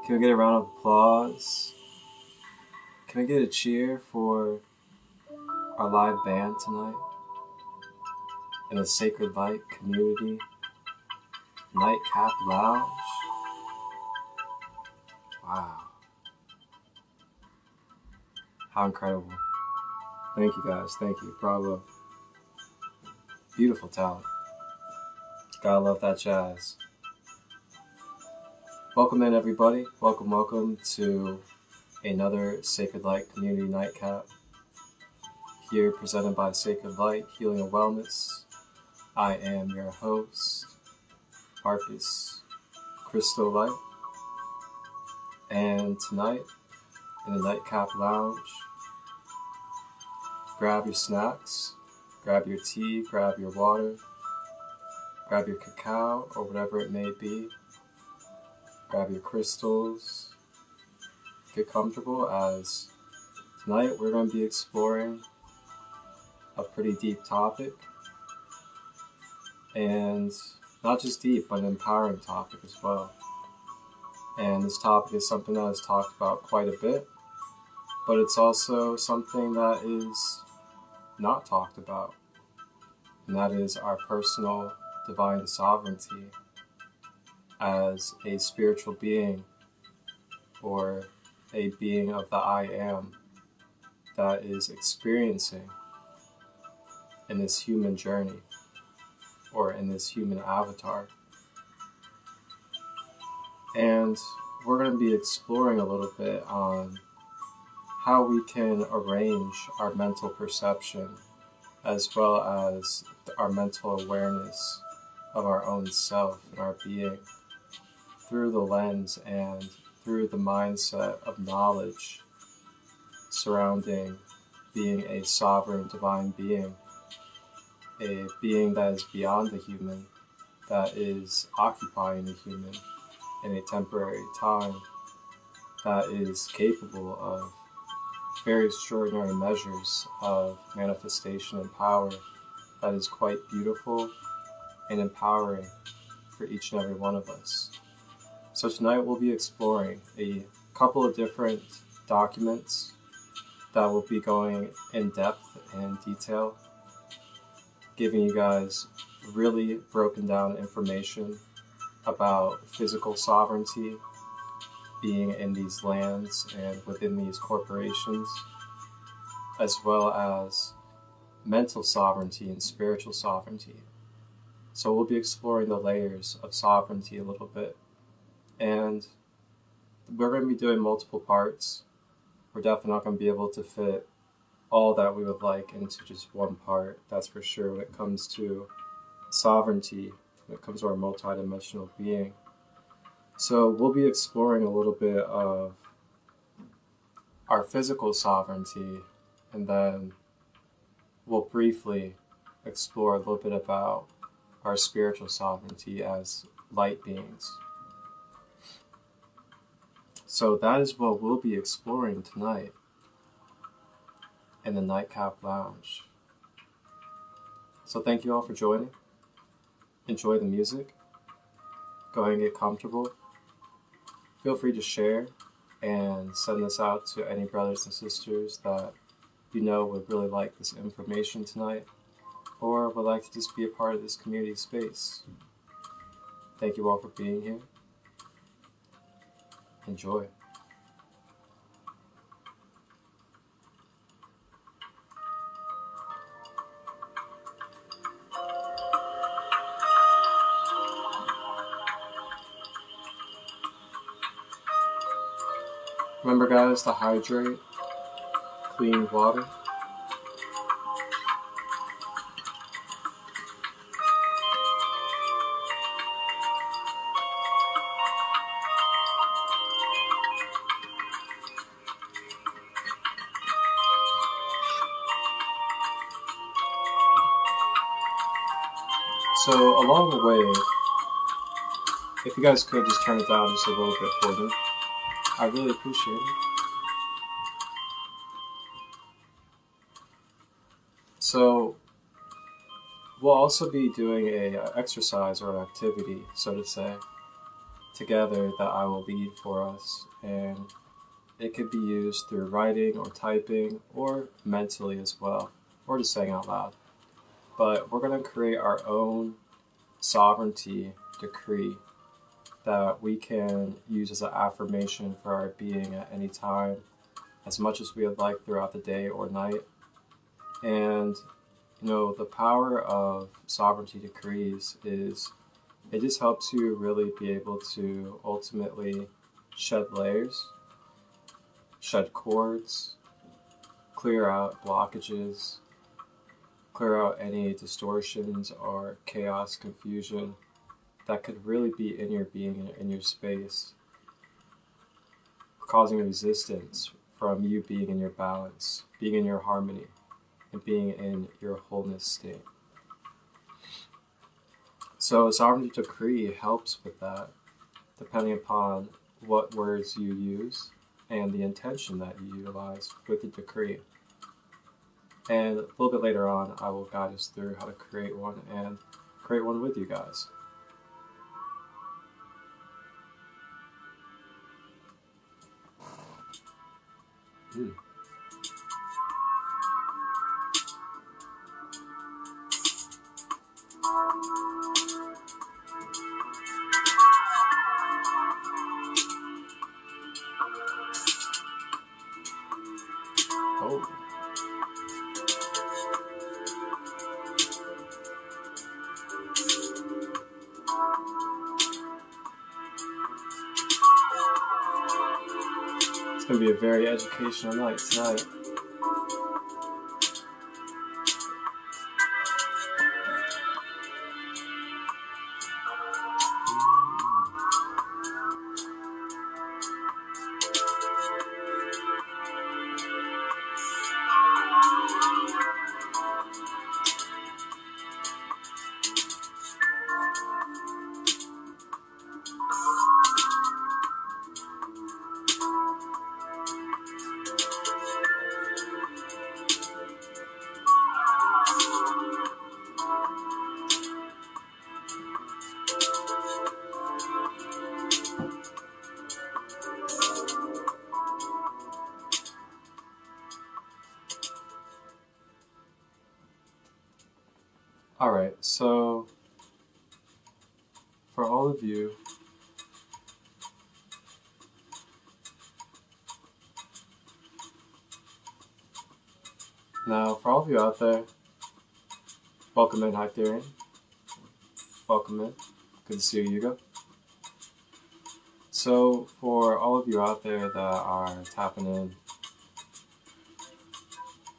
Can we get a round of applause? Can we get a cheer for our live band tonight in the SaCrEd LiGhT community nightcap lounge? Wow. How incredible. Thank you guys, thank you, bravo. Beautiful talent. Gotta love that jazz. Welcome in everybody, welcome to another SaCrEd LiGhT community nightcap. Here presented by SaCrEd LiGhT Healing and Wellness. I am your host, Marcus Crystal Light. And tonight, in the nightcap lounge, grab your snacks, grab your tea, grab your water, grab your cacao or whatever it may be, grab your crystals, get comfortable as tonight we're going to be exploring a pretty deep topic, and not just deep, but an empowering topic as well. And this topic is something that is talked about quite a bit, but it's also something that is not talked about, and that is our personal divine sovereignty as a spiritual being, or a being of the I Am that is experiencing in this human journey, or in this human avatar. And we're going to be exploring a little bit on how we can arrange our mental perception as well as our mental awareness of our own self and our being through the lens and through the mindset of knowledge surrounding being a sovereign divine being, a being that is beyond the human, that is occupying the human in a temporary time, that is capable of very extraordinary measures of manifestation and power that is quite beautiful and empowering for each and every one of us. So tonight we'll be exploring a couple of different documents that will be going in depth and detail, giving you guys really broken down information about physical sovereignty, being in these lands and within these corporations, as well as mental sovereignty and spiritual sovereignty. So we'll be exploring the layers of sovereignty a little bit. And we're going to be doing multiple parts. We're definitely not going to be able to fit all that we would like into just one part, that's for sure, when it comes to sovereignty, when it comes to our multidimensional being. So we'll be exploring a little bit of our physical sovereignty, and then we'll briefly explore a little bit about our spiritual sovereignty as light beings. So that is what we'll be exploring tonight in the nightcap lounge. So thank you all for joining. Enjoy the music. Go ahead and get comfortable. Feel free to share and send this out to any brothers and sisters that you know would really like this information tonight, or would like to just be a part of this community space. Thank you all for being here. Enjoy. Remember guys, to hydrate, clean water. So along the way, if you guys could just turn it down just a little bit for me, I really appreciate it. So we'll also be doing a exercise or an activity, so to say, together that I will lead for us, and it could be used through writing or typing or mentally as well, or just saying out loud. But we're going to create our own sovereignty decree that we can use as an affirmation for our being at any time, as much as we would like throughout the day or night. And the power of sovereignty decrees is it just helps you really be able to ultimately shed layers, shed cords, clear out blockages, clear out any distortions or chaos, confusion that could really be in your being, in your space, causing resistance from you being in your balance, being in your harmony, and being in your wholeness state. So a sovereignty decree helps with that, depending upon what words you use and the intention that you utilize with the decree. And a little bit later on, I will guide us through how to create one and create one with you guys. Oh. It's going to be a very educational night tonight. Alright, so for all of you, out there, welcome in, Hyperion. Welcome in. Good to see you, Hugo. So for all of you out there that are tapping in,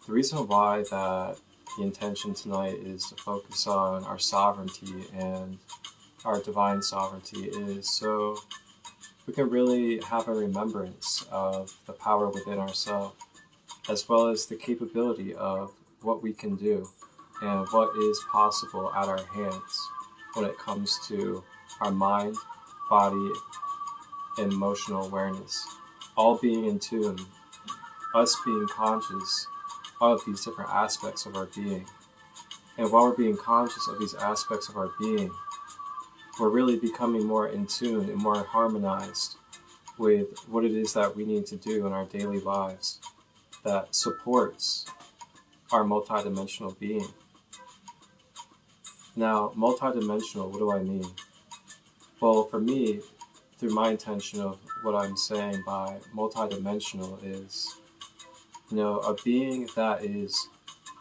the reason why that the intention tonight is to focus on our sovereignty and our divine sovereignty is so we can really have a remembrance of the power within ourselves, as well as the capability of what we can do and what is possible at our hands when it comes to our mind, body, and emotional awareness, all being in tune, us being conscious of these different aspects of our being. And while we're being conscious of these aspects of our being, we're really becoming more in tune and more harmonized with what it is that we need to do in our daily lives that supports our multidimensional being. Now, multidimensional, what do I mean? Well, for me, through my intention of what I'm saying by multidimensional is, a being that is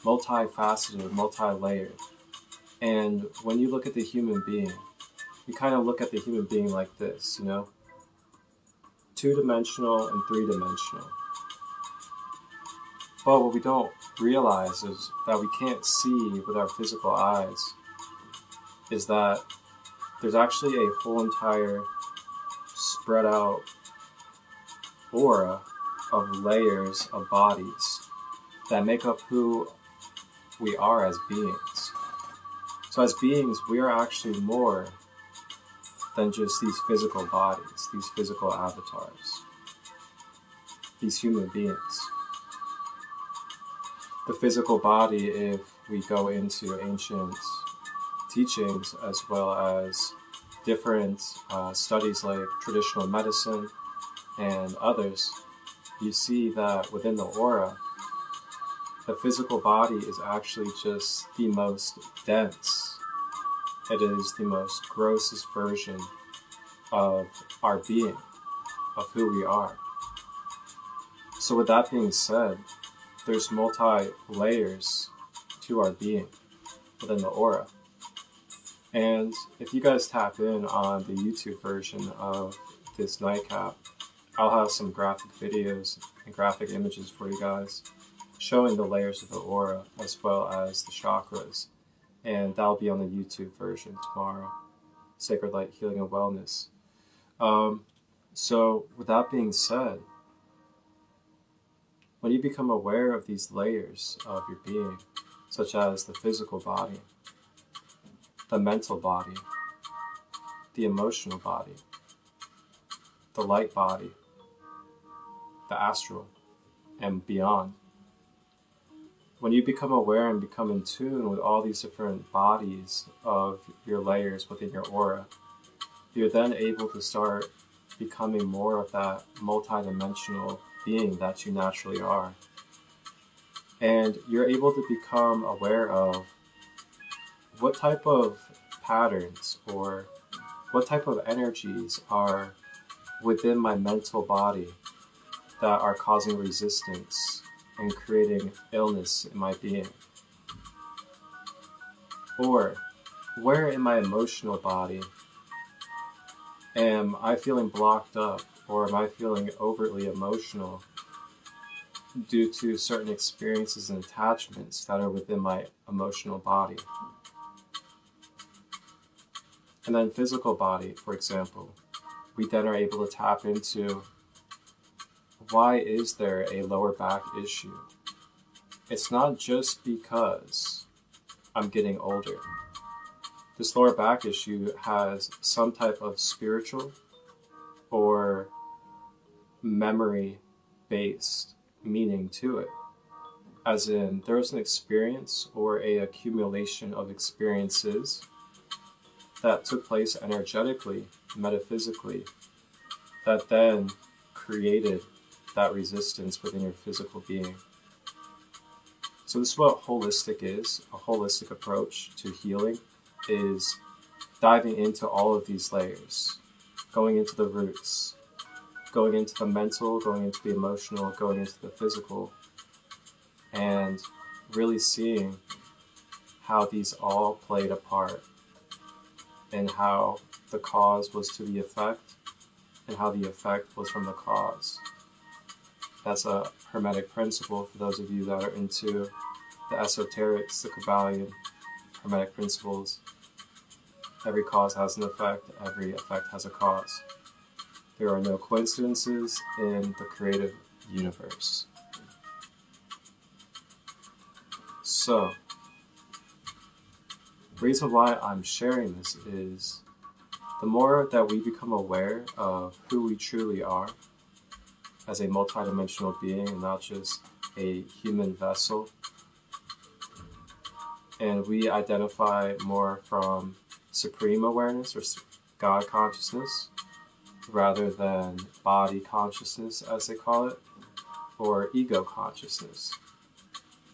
multifaceted, multi-layered. And when you look at the human being, you kind of look at the human being like this, two-dimensional and three-dimensional. But what we don't realize is that we can't see with our physical eyes is that there's actually a whole entire spread out aura of layers of bodies that make up who we are as beings. So as beings, we are actually more than just these physical bodies, these physical avatars, these human beings. The physical body, if we go into ancient teachings as well as different studies like traditional medicine and others, you see that within the aura, the physical body is actually just the most dense. It is the most grossest version of our being, of who we are. So with that being said, there's multi-layers to our being within the aura. And if you guys tap in on the YouTube version of this NiGhT, I'll have some graphic videos and graphic images for you guys showing the layers of the aura as well as the chakras. And that'll be on the YouTube version tomorrow. SaCrEd Light Healing and Wellness. So with that being said, when you become aware of these layers of your being, such as the physical body, the mental body, the emotional body, the light body, the astral, and beyond, when you become aware and become in tune with all these different bodies of your layers within your aura, you're then able to start becoming more of that multidimensional being that you naturally are. And you're able to become aware of what type of patterns or what type of energies are within my mental body that are causing resistance and creating illness in my being. Or where in my emotional body am I feeling blocked up, or am I feeling overtly emotional due to certain experiences and attachments that are within my emotional body. And then physical body, for example, we then are able to tap into why is there a lower back issue? It's not just because I'm getting older. This lower back issue has some type of spiritual or memory-based meaning to it. As in, there was an experience or a accumulation of experiences that took place energetically, metaphysically, that then created that resistance within your physical being. So this is what holistic is. A holistic approach to healing is diving into all of these layers, going into the roots, going into the mental, going into the emotional, going into the physical, and really seeing how these all played a part and how the cause was to the effect and how the effect was from the cause. That's a Hermetic principle for those of you that are into the esoterics, the Kabbalion, Hermetic principles. Every cause has an effect, every effect has a cause. There are no coincidences in the creative universe. So, the reason why I'm sharing this is the more that we become aware of who we truly are as a multidimensional being and not just a human vessel, and we identify more from supreme awareness or God consciousness rather than body consciousness, as they call it, or ego consciousness.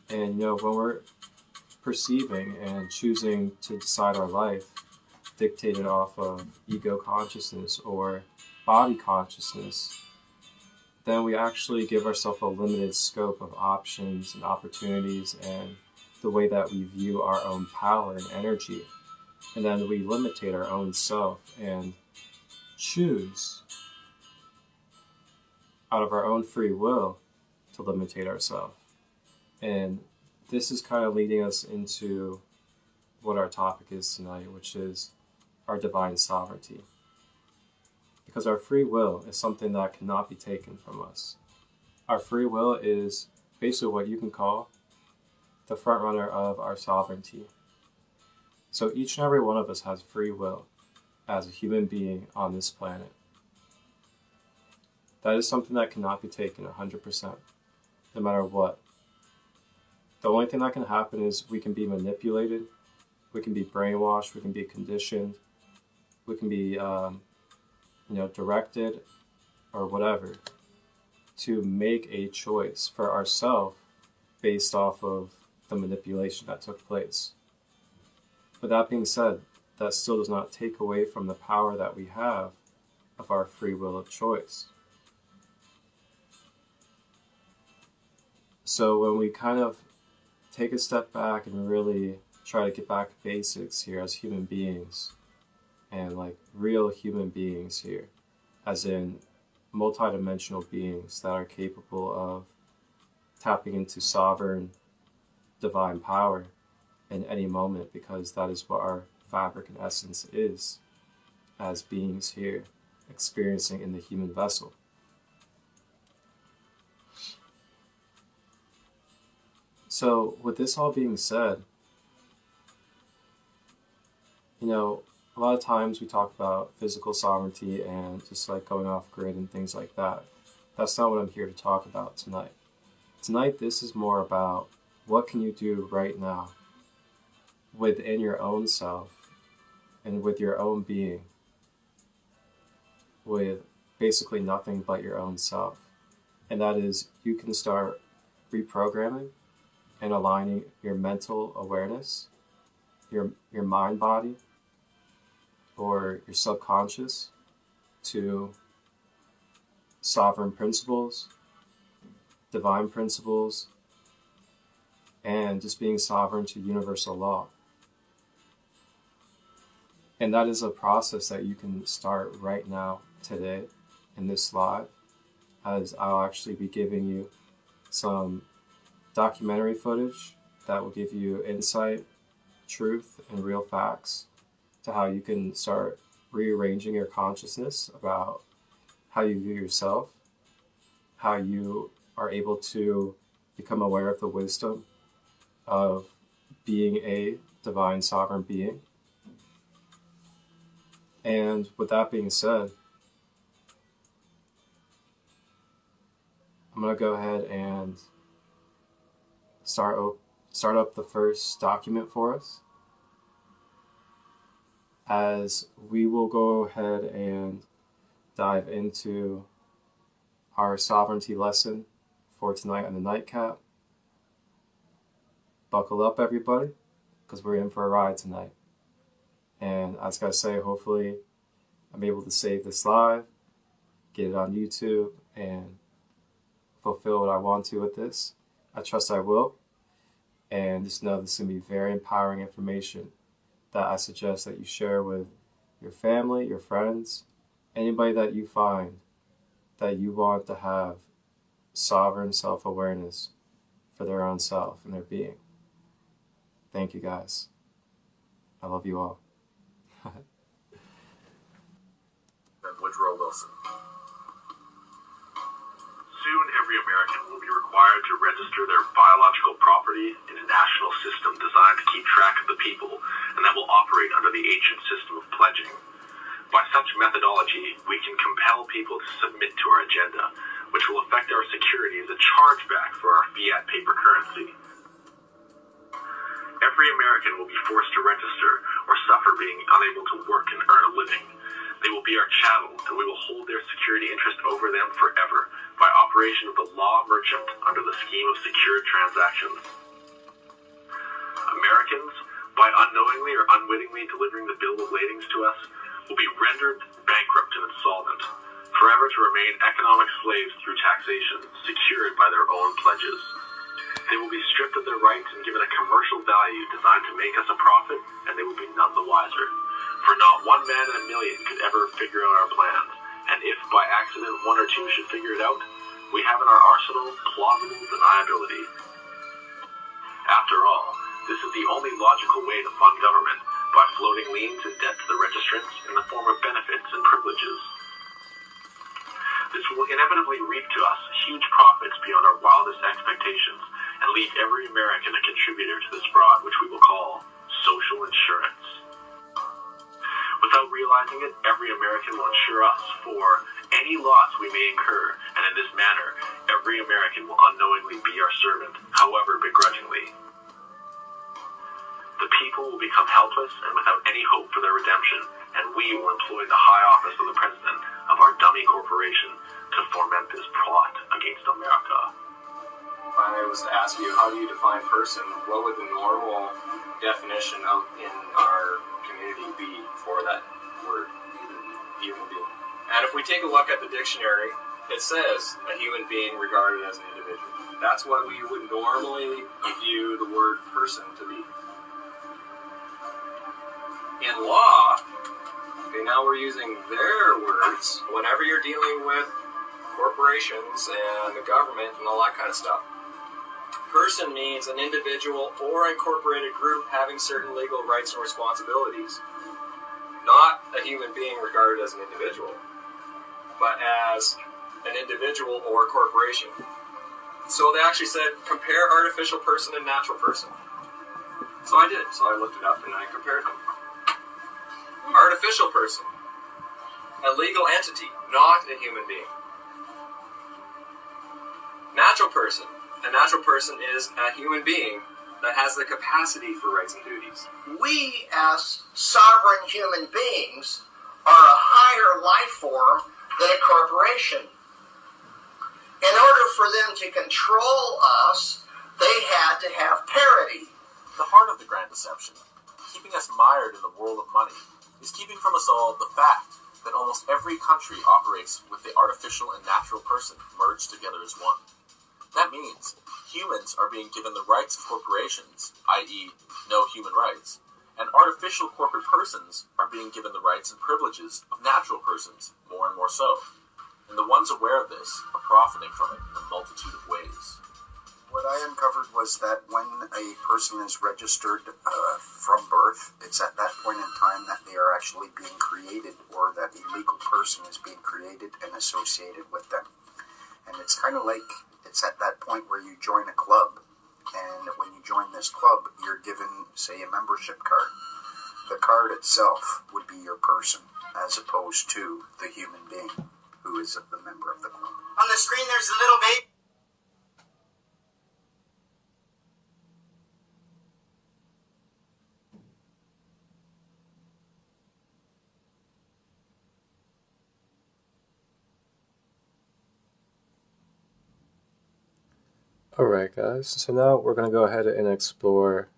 And when we're perceiving and choosing to decide our life dictated off of ego consciousness or body consciousness, then we actually give ourselves a limited scope of options and opportunities and the way that we view our own power and energy. And then we limitate our own self and choose out of our own free will to limitate ourselves. And this is kind of leading us into what our topic is tonight, which is our divine sovereignty. Because our free will is something that cannot be taken from us. Our free will is basically what you can call the front runner of our sovereignty. So each and every one of us has free will as a human being on this planet. That is something that cannot be taken 100%, no matter what. The only thing that can happen is we can be manipulated, we can be brainwashed, we can be conditioned, we can be directed or whatever to make a choice for ourselves based off of the manipulation that took place. But that being said, that still does not take away from the power that we have of our free will of choice. So when we kind of take a step back and really try to get back to basics here as human beings, and like real human beings here, as in multidimensional beings that are capable of tapping into sovereign divine power in any moment, because that is what our fabric and essence is as beings here experiencing in the human vessel. So with this all being said, a lot of times we talk about physical sovereignty and just like going off grid and things like that. That's not what I'm here to talk about tonight. Tonight, this is more about what can you do right now within your own self and with your own being, with basically nothing but your own self. And that is, you can start reprogramming and aligning your mental awareness, your mind body, or your subconscious to sovereign principles, divine principles, and just being sovereign to universal law. And that is a process that you can start right now, today, in this live, as I'll actually be giving you some documentary footage that will give you insight, truth, and real facts to how you can start rearranging your consciousness about how you view yourself, how you are able to become aware of the wisdom of being a divine sovereign being. And with that being said, I'm going to go ahead and start up the first document for us, as we will go ahead and dive into our sovereignty lesson for tonight on the nightcap. Buckle up, everybody, because we're in for a ride tonight. And I was going to say, hopefully I'm able to save this live, get it on YouTube, and fulfill what I want to with this. I trust I will. And just know this is going to be very empowering information that I suggest that you share with your family, your friends, anybody that you find that you want to have sovereign self-awareness for their own self and their being. Thank you, guys. I love you all. Woodrow Wilson. Soon every American will be required to register their biological property in a national system designed to keep track of the people, and that will operate under the ancient system of pledging. By such methodology, we can compel people to submit to our agenda, which will affect our security as a chargeback for our fiat paper currency. Every American will be forced to register or suffer being unable to work and earn a living. They will be our chattel, and we will hold their security interest over them forever by operation of the law merchant under the scheme of secured transactions. Americans, by unknowingly or unwittingly delivering the bill of ladings to us, will be rendered bankrupt and insolvent, forever to remain economic slaves through taxation, secured by their own pledges. They will be stripped of their rights and given a commercial value designed to make us a profit, and they will be none the wiser. For not one man in a million could ever figure out our plans, and if by accident one or two should figure it out, we have in our arsenal plausible deniability. After all, this is the only logical way to fund government, by floating liens and debt to the registrants in the form of benefits and privileges. This will inevitably reap to us huge profits beyond our wildest expectations, and leave every American a contributor to this fraud, which we will call social insurance. Without realizing it, every American will insure us for any loss we may incur, and in this manner, every American will unknowingly be our servant, however begrudgingly. The people will become helpless and without any hope for their redemption, and we will employ the high office of the president of our dummy corporation to foment this plot against America. If I was to ask you, how do you define person, what would the normal definition out in our community be for that word, human being? And if we take a look at the dictionary, it says a human being regarded as an individual. That's what we would normally view the word person to be. In law, okay, now we're using their words whenever you're dealing with corporations and the government and all that kind of stuff. Person means an individual or incorporated group having certain legal rights and responsibilities. Not a human being regarded as an individual, but as an individual or a corporation. So they actually said, compare artificial person and natural person. So I did. So I looked it up and I compared them. Artificial person, a legal entity, not a human being. Natural person. A natural person is a human being that has the capacity for rights and duties. We, as sovereign human beings, are a higher life form than a corporation. In order for them to control us, they had to have parity. The heart of the grand deception, keeping us mired in the world of money, is keeping from us all the fact that almost every country operates with the artificial and natural person merged together as one. That means humans are being given the rights of corporations, i.e. no human rights, and artificial corporate persons are being given the rights and privileges of natural persons, more and more so. And the ones aware of this are profiting from it in a multitude of ways. What I uncovered was that when a person is registered from birth, it's at that point in time that they are actually being created, or that a legal person is being created and associated with them. And it's kind of like, it's at that point where you join a club, and when you join this club, you're given, say, a membership card. The card itself would be your person, as opposed to the human being who is the member of the club. On the screen, there's a little baby. Alright guys, so now we're going to go ahead and explore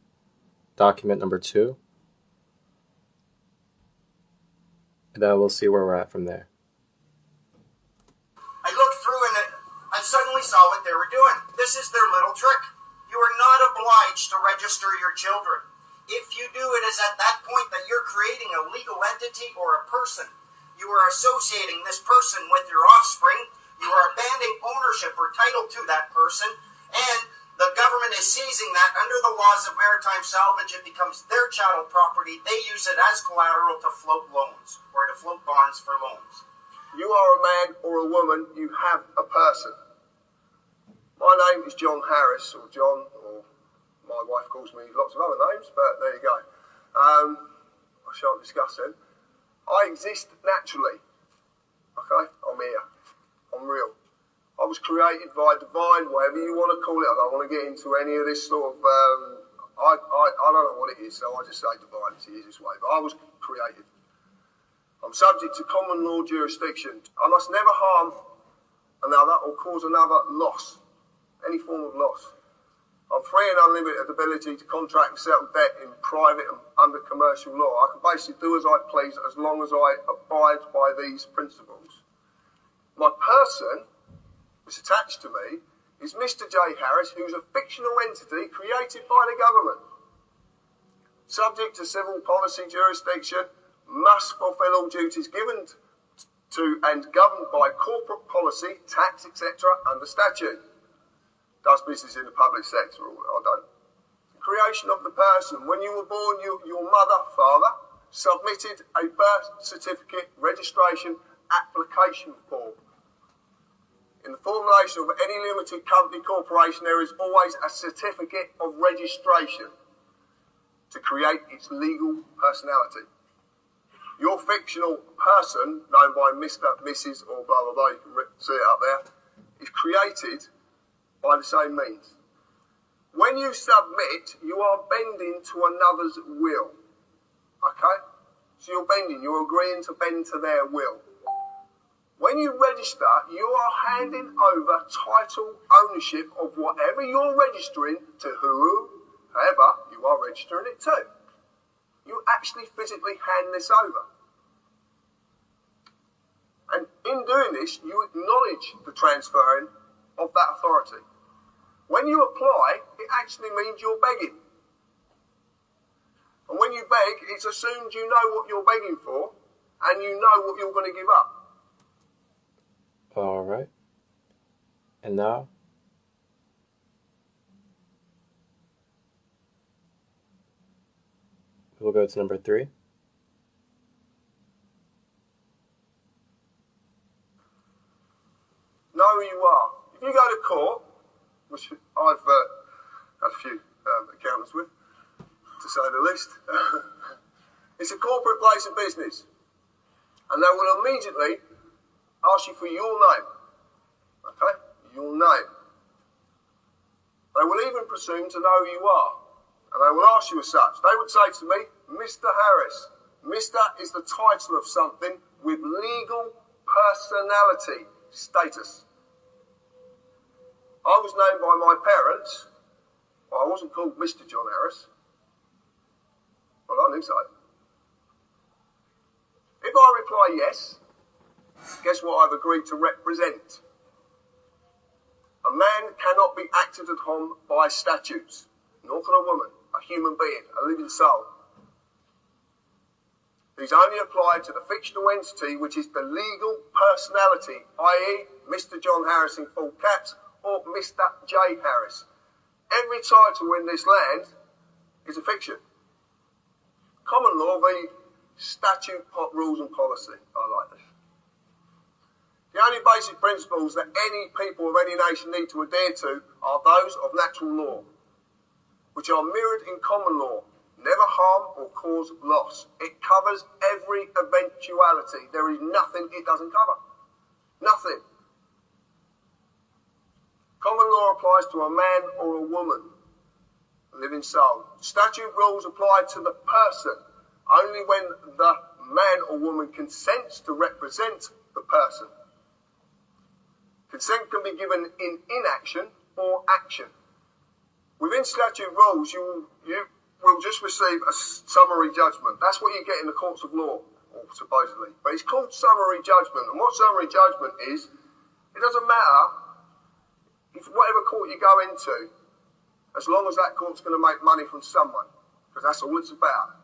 document number 2. And then we'll see where we're at from there. I looked through and I suddenly saw what they were doing. This is their little trick. You are not obliged to register your children. If you do, it is at that point that you're creating a legal entity or a person. You are associating this person with your offspring. You are abandoning ownership or title to that person. And the government is seizing that under the laws of maritime salvage. It becomes their chattel property. They use it as collateral to float loans or to float bonds for loans. You are a man or a woman, you have a person. My name is John Harris, or John, or my wife calls me lots of other names, but there you go. I shan't discuss them. I exist naturally. Okay? I'm here. I'm real. I was created by divine, whatever you want to call it. I don't want to get into any of this sort of, I don't know what it is, so I just say divine, it's the easiest way. But I was created. I'm subject to common law jurisdiction. I must never harm another or cause another loss, any form of loss. I'm free and unlimited ability to contract and settle debt in private and under commercial law. I can basically do as I please as long as I abide by these principles. My person, that's attached to me, is Mr. J. Harris, who's a fictional entity created by the government. Subject to civil policy jurisdiction, must fulfil all duties given to and governed by corporate policy, tax, etc. under statute. Does business in the public sector, I don't. The creation of the person. When you were born, your mother, father, submitted a birth certificate registration application form. In the formulation of any limited company corporation, there is always a certificate of registration to create its legal personality. Your fictional person, known by Mr., Mrs. or blah, blah, blah, you can see it up there, is created by the same means. When you submit, you are bending to another's will. Okay? So you're bending, you're agreeing to bend to their will. When you register, you are handing over title ownership of whatever you're registering to whoever you are registering it to. You actually physically hand this over. And in doing this, you acknowledge the transferring of that authority. When you apply, it actually means you're begging. And when you beg, it's assumed you know what you're begging for, and you know what you're going to give up. All right. And now, we'll go to number 3. Know who you are. If you go to court, which I've had a few accountants with, to say the least, it's a corporate place of business. And they will immediately ask you for your name. Okay? Your name. They will even presume to know who you are. And they will ask you as such. They would say to me, Mr. Harris. Mr. is the title of something with legal personality status. I was named by my parents, but I wasn't called Mr. John Harris. Well, I don't think so. If I reply yes, guess what I've agreed to represent? A man cannot be acted upon by statutes, nor can a woman, a human being, a living soul. These only apply to the fictional entity, which is the legal personality, i.e. Mr. John Harris in full caps, or Mr. J. Harris. Every title in this land is a fiction. Common law v. statute, rules and policy. I like this. The only basic principles that any people of any nation need to adhere to are those of natural law, which are mirrored in common law. Never harm or cause loss. It covers every eventuality. There is nothing it doesn't cover. Nothing. Common law applies to a man or a woman, a living soul. Statute rules apply to the person only when the man or woman consents to represent the person. Consent can be given in inaction or action. Within statute rules, you will just receive a summary judgment. That's what you get in the courts of law, or supposedly. But it's called summary judgment. And what summary judgment is, it doesn't matter if whatever court you go into, as long as that court's going to make money from someone, because that's all it's about.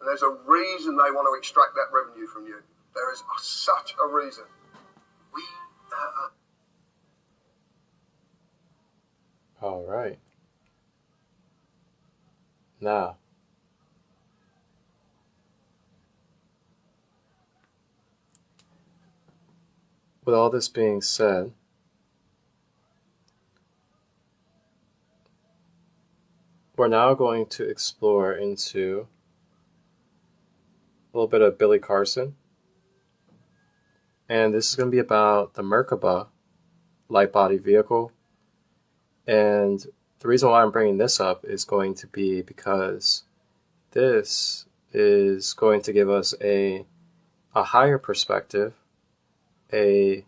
And there's a reason they want to extract that revenue from you. There is such a reason. All right. Now, with all this being said, we're now going to explore into a little bit of Billy Carson. And this is going to be about the Merkaba light body vehicle. And the reason why I'm bringing this up is going to be because this is going to give us a higher perspective, a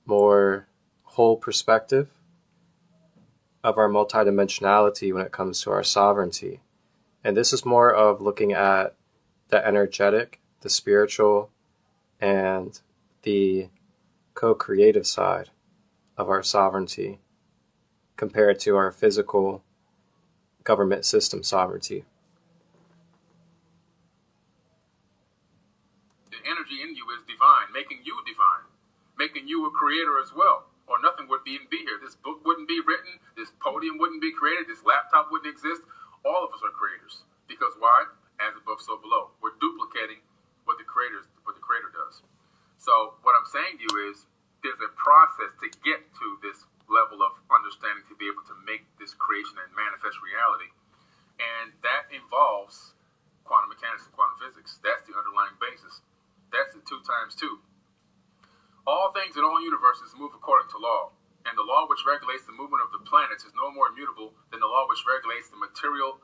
more whole perspective of our multidimensionality when it comes to our sovereignty. And this is more of looking at the energetic, the spiritual, and the co-creative side of our sovereignty compared to our physical government system sovereignty. The energy in you is divine, making you divine, making you a creator as well, or nothing would even be here. This book wouldn't be written, this podium wouldn't be created, this laptop wouldn't exist. All of us are creators. Because why? As above, so below. We're duplicating what the creator does. So what I'm saying to you is there's a process to get to this level of understanding to be able to make this creation and manifest reality. And that involves quantum mechanics and quantum physics. That's the underlying basis. That's the 2 times 2. All things in all universes move according to law. And the law which regulates the movement of the planets is no more immutable than the law which regulates the material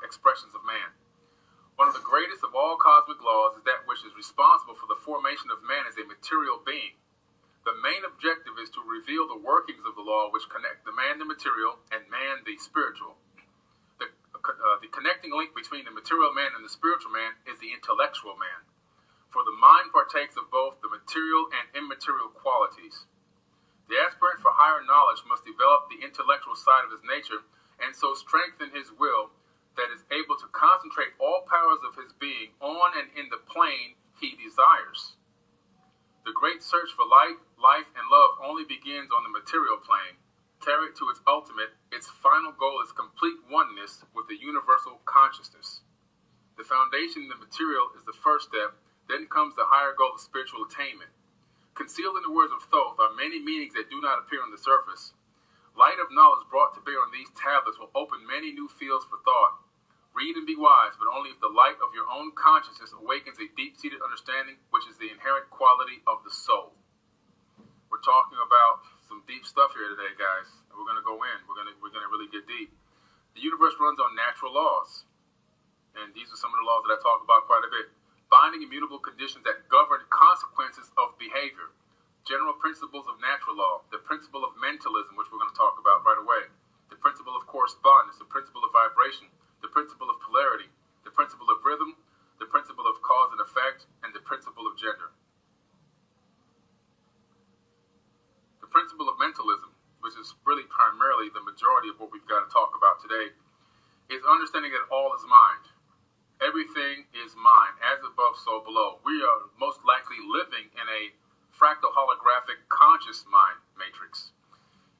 expressions of man. One of the greatest of all cosmic laws is that which is responsible for the formation of man as a material being. The main objective is to reveal the workings of the law which connect the man, the material, and man, the spiritual. The connecting link between the material man and the spiritual man is the intellectual man. For the mind partakes of both the material and immaterial qualities. The aspirant for higher knowledge must develop the intellectual side of his nature and so strengthen his will that is able to concentrate all powers of his being on and in the plane he desires. The great search for light, life, and love only begins on the material plane. Carried to its ultimate, its final goal is complete oneness with the universal consciousness. The foundation in the material is the first step, then comes the higher goal of spiritual attainment. Concealed in the words of Thoth are many meanings that do not appear on the surface. Light of knowledge brought to bear on these tablets will open many new fields for thought. Read and be wise, but only if the light of your own consciousness awakens a deep-seated understanding, which is the inherent quality of the soul. We're talking about some deep stuff here today, guys. We're going to go in. We're going to really get deep. The universe runs on natural laws, and these are some of the laws that I talk about quite a bit. Binding immutable conditions that govern consequences of behavior. General principles of natural law. The principle of mentalism, which we're going to talk about right away. The principle of correspondence. The principle of vibration. The principle of polarity. The principle of rhythm. The principle of cause and effect. And the principle of gender. The principle of mentalism, which is really primarily the majority of what we've got to talk about today, is understanding that all is mind. Everything is mind, as above, so below. We are most likely living in a fractal holographic conscious mind matrix.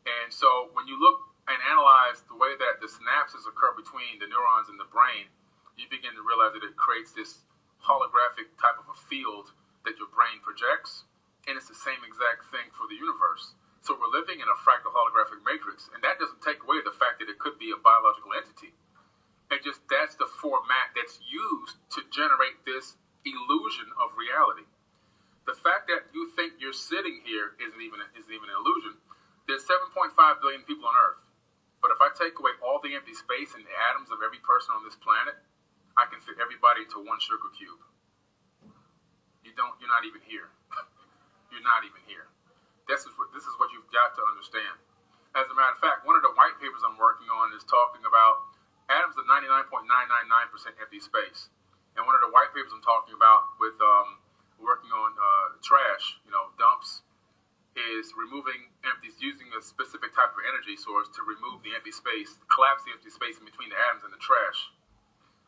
And so when you look and analyze the way that the synapses occur between the neurons in the brain, you begin to realize that it creates this holographic type of a field that your brain projects, and it's the same exact thing for the universe. So we're living in a fractal holographic matrix, and that doesn't take away the fact that it could be a biological entity. And just that's the format that's used to generate this illusion of reality. The fact that you think you're sitting here isn't even an illusion. There's 7.5 billion people on Earth. But if I take away all the empty space and the atoms of every person on this planet, I can fit everybody into one sugar cube. You're not even here. You're not even here. This is what you've got to understand. As a matter of fact, one of the white papers I'm working on is talking about atoms of 99.999% empty space. And one of the white papers I'm talking about with working on trash, dumps, is removing empties using a specific type of energy source to remove the empty space, collapse the empty space in between the atoms and the trash.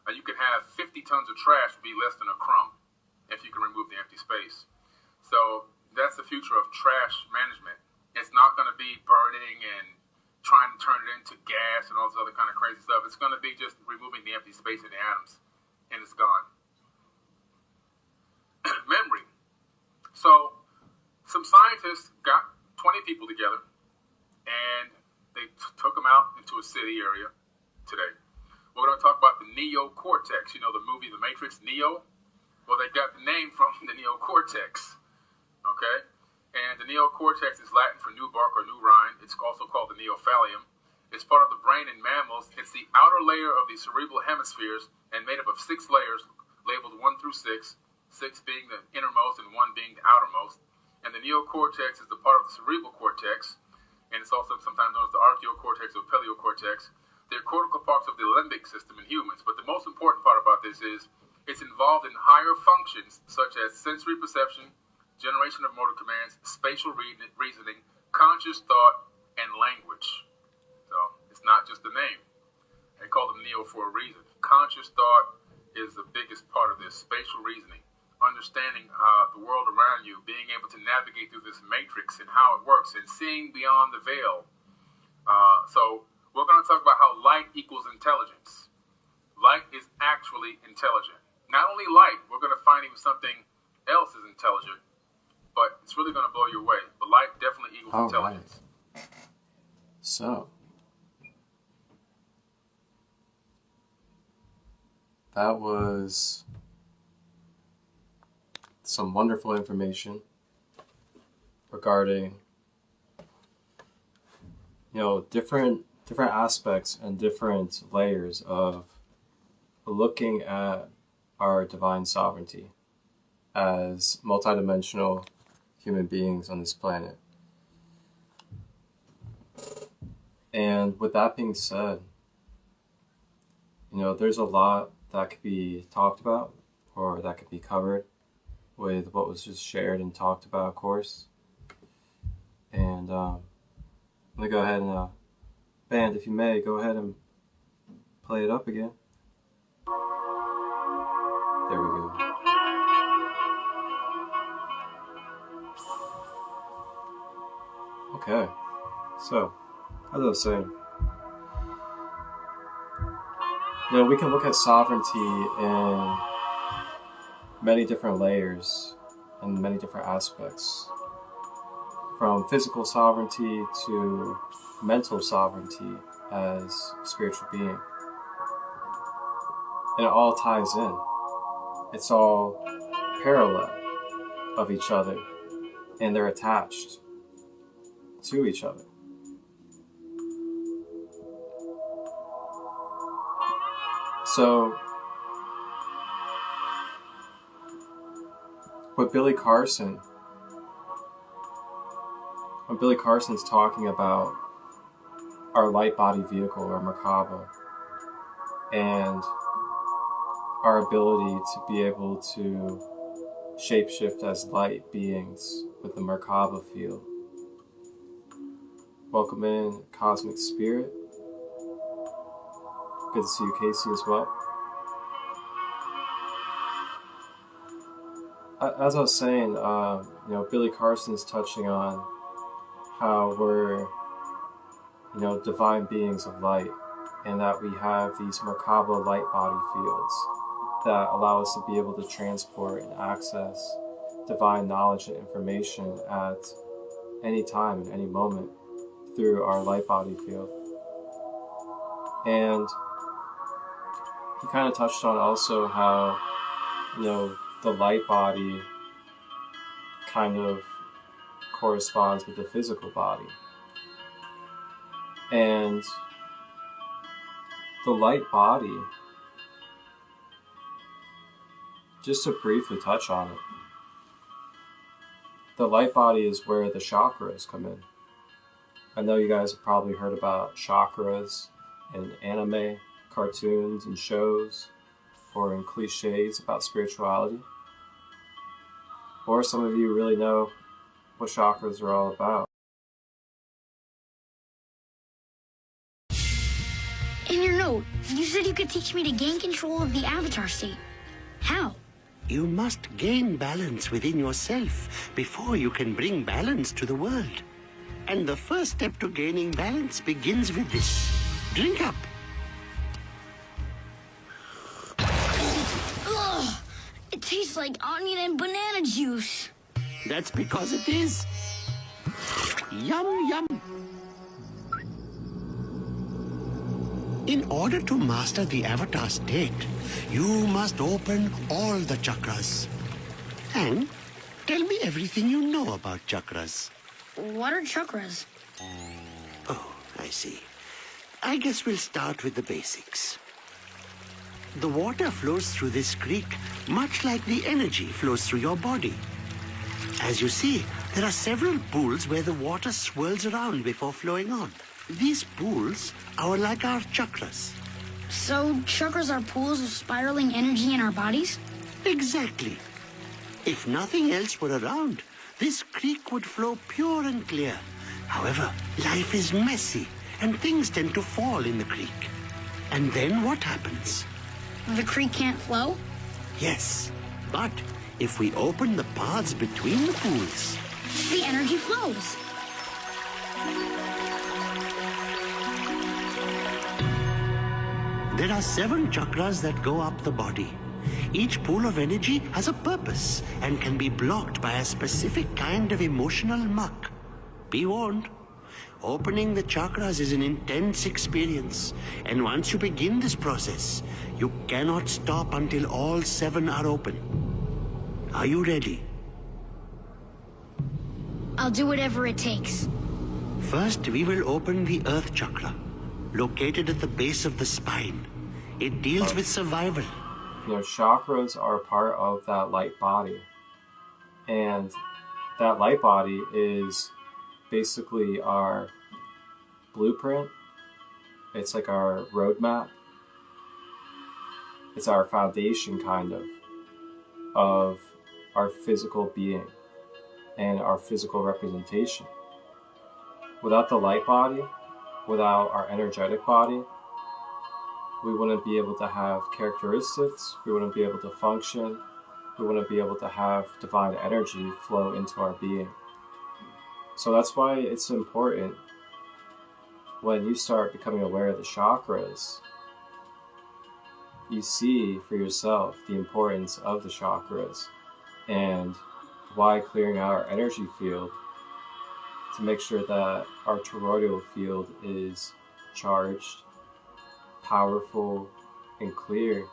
You can have 50 tons of trash be less than a crumb if you can remove the empty space. So that's the future of trash management. It's not going to be burning and trying to turn it into gas and all this other kind of crazy stuff. It's going to be just removing the empty space in the atoms, and it's gone. Memory. So some scientists got 20 people together, and they took them out into a city area today. We're going to talk about the neocortex. You know the movie The Matrix, Neo? Well, they got the name from the neocortex, okay? And the neocortex is Latin for new bark or new rind. It's also called the neophallium. It's part of the brain in mammals. It's the outer layer of the cerebral hemispheres and made up of 6 layers labeled 1 through 6, 6 being the innermost and 1 being the outermost. And the neocortex is the part of the cerebral cortex, and it's also sometimes known as the archaeocortex or paleocortex. They're cortical parts of the limbic system in humans. But the most important part about this is it's involved in higher functions such as sensory perception, generation of motor commands, spatial reasoning, conscious thought, and language. So it's not just a name. They call them Neo for a reason. Conscious thought is the biggest part of this, spatial reasoning, understanding the world around you, being able to navigate through this matrix and how it works, and seeing beyond the veil. So we're going to talk about how light equals intelligence. Light is actually intelligent. Not only light, we're going to find even something else is intelligent. But it's really going to blow you away. But light definitely equals intelligence. Right. So, that was some wonderful information regarding, different aspects and different layers of looking at our divine sovereignty as multidimensional human beings on this planet. And with that being said, there's a lot that could be talked about or that could be covered with what was just shared and talked about, of course. And I'm going to go ahead and, band, if you may, go ahead and play it up again. There we go. Okay, so, as I was saying, we can look at sovereignty in many different layers and many different aspects, from physical sovereignty to mental sovereignty as a spiritual being. And it all ties in. It's all parallel of each other, and they're attached to each other. So, with Billy Carson, when Billy Carson's talking about our light body vehicle, or Merkaba, and our ability to be able to shapeshift as light beings with the Merkaba field. Welcome in, Cosmic Spirit. Good to see you, Casey, as well. As I was saying, Billy Carson's touching on how we're, divine beings of light, and that we have these Merkaba light body fields that allow us to be able to transport and access divine knowledge and information at any time, at any moment, through our light body field. And he kind of touched on also how, the light body kind of corresponds with the physical body. And the light body, just to briefly touch on it, the light body is where the chakras come in. I know you guys have probably heard about chakras in anime, cartoons, and shows, or in cliches about spirituality. Or some of you really know what chakras are all about. In your note, you said you could teach me to gain control of the avatar state. How? You must gain balance within yourself before you can bring balance to the world. And the first step to gaining balance begins with this. Drink up. Ugh! It tastes like onion and banana juice. That's because it is. Yum, yum. In order to master the avatar state, you must open all the chakras. And tell me everything you know about chakras. What are chakras? Oh, I see. I guess we'll start with the basics. The water flows through this creek much like the energy flows through your body. As you see, there are several pools where the water swirls around before flowing on. These pools are like our chakras. So chakras are pools of spiraling energy in our bodies? Exactly. If nothing else were around, this creek would flow pure and clear. However, life is messy and things tend to fall in the creek. And then what happens? The creek can't flow? Yes, but if we open the paths between the pools, the energy flows. There are 7 chakras that go up the body. Each pool of energy has a purpose and can be blocked by a specific kind of emotional muck. Be warned. Opening the chakras is an intense experience, and once you begin this process, you cannot stop until all 7 are open. Are you ready? I'll do whatever it takes. First, we will open the Earth Chakra, located at the base of the spine. It deals with survival. chakras are a part of that light body. And that light body is basically our blueprint. It's like our roadmap. It's our foundation, kind of our physical being and our physical representation. Without the light body, without our energetic body, we wouldn't be able to have characteristics, we wouldn't be able to function, we wouldn't be able to have divine energy flow into our being. So that's why it's important when you start becoming aware of the chakras, you see for yourself the importance of the chakras and why clearing out our energy field to make sure that our toroidal field is charged, powerful, and clear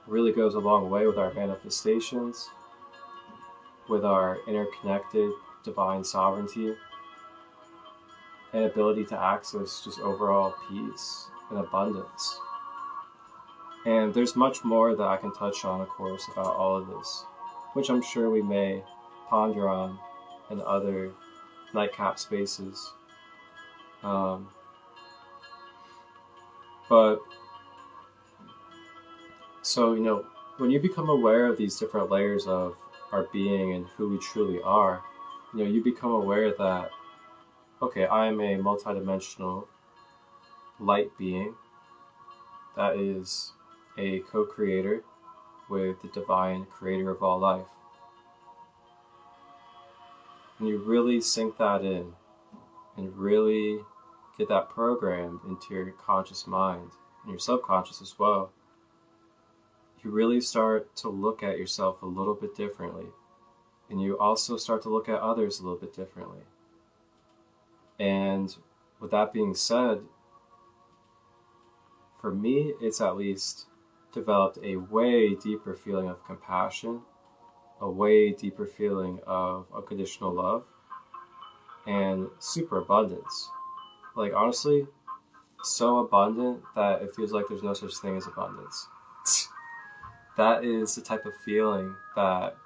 really goes a long way with our manifestations, with our interconnected divine sovereignty, and ability to access just overall peace and abundance. And there's much more that I can touch on, of course, about all of this, which I'm sure we may ponder on in other nightcap spaces. But so, when you become aware of these different layers of our being and who we truly are, you become aware that, okay, I am a multidimensional light being that is a co-creator with the divine creator of all life. And you really sink that in and really get that programmed into your conscious mind and your subconscious as well. You really start to look at yourself a little bit differently. And you also start to look at others a little bit differently. And with that being said, for me, it's at least developed a way deeper feeling of compassion, a way deeper feeling of unconditional love, and super abundance. Like, honestly, so abundant that it feels like there's no such thing as abundance. That is the type of feeling that,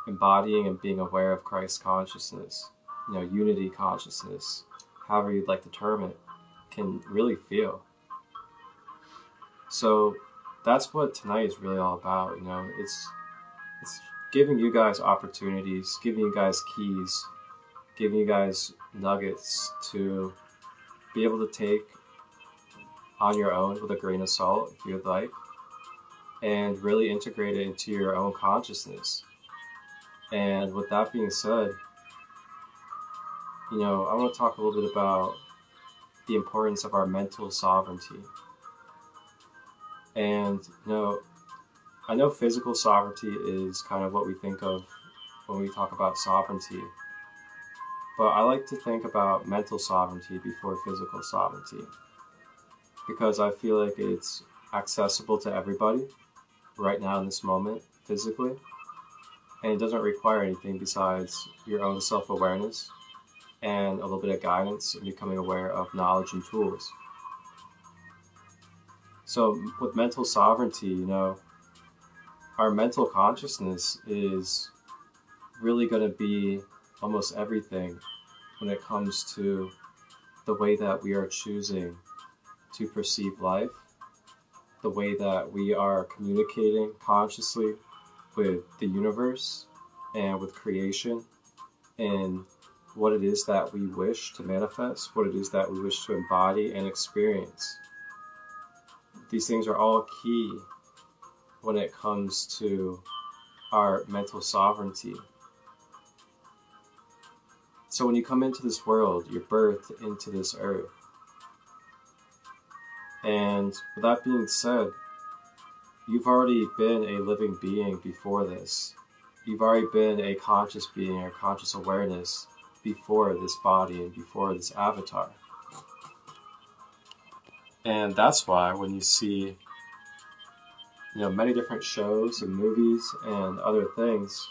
embodying and being aware of Christ consciousness, unity consciousness, however you'd like to term it, can really feel. So that's what tonight is really all about. It's giving you guys opportunities, giving you guys keys, giving you guys nuggets to be able to take on your own with a grain of salt, if you'd like, and really integrate it into your own consciousness. And with that being said, I want to talk a little bit about the importance of our mental sovereignty. And, I know physical sovereignty is kind of what we think of when we talk about sovereignty. But I like to think about mental sovereignty before physical sovereignty, because I feel like it's accessible to everybody right now in this moment, physically, and it doesn't require anything besides your own self-awareness and a little bit of guidance and becoming aware of knowledge and tools. So with mental sovereignty, our mental consciousness is really going to be almost everything when it comes to the way that we are choosing to perceive life, the way that we are communicating consciously with the universe and with creation, and what it is that we wish to manifest, what it is that we wish to embody and experience. These things are all key when it comes to our mental sovereignty. So when you come into this world, you're birthed into this earth. And with that being said, you've already been a living being before this. You've already been a conscious being or conscious awareness before this body and before this avatar. And that's why when you see, many different shows and movies and other things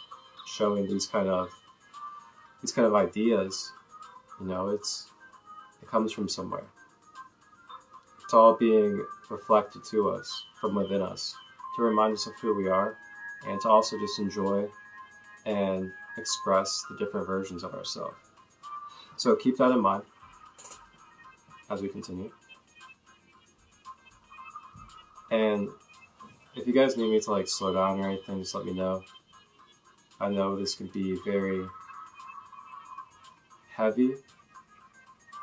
showing these kind of ideas, it comes from somewhere. It's all being reflected to us from within us to remind us of who we are and to also just enjoy and express the different versions of ourselves. So keep that in mind as we continue. And if you guys need me to like slow down or anything, just let me know. I know this can be very heavy,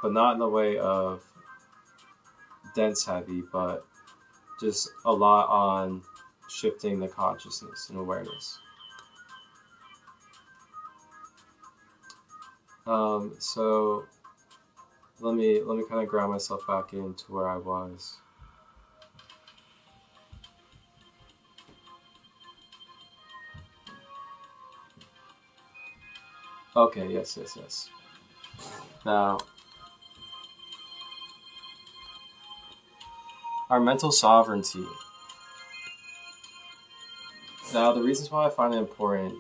but not in the way of dense heavy, but just a lot on shifting the consciousness and awareness. So let me kind of ground myself back into where I was. Okay, yes. Now, our mental sovereignty. Now, the reasons why I find it important,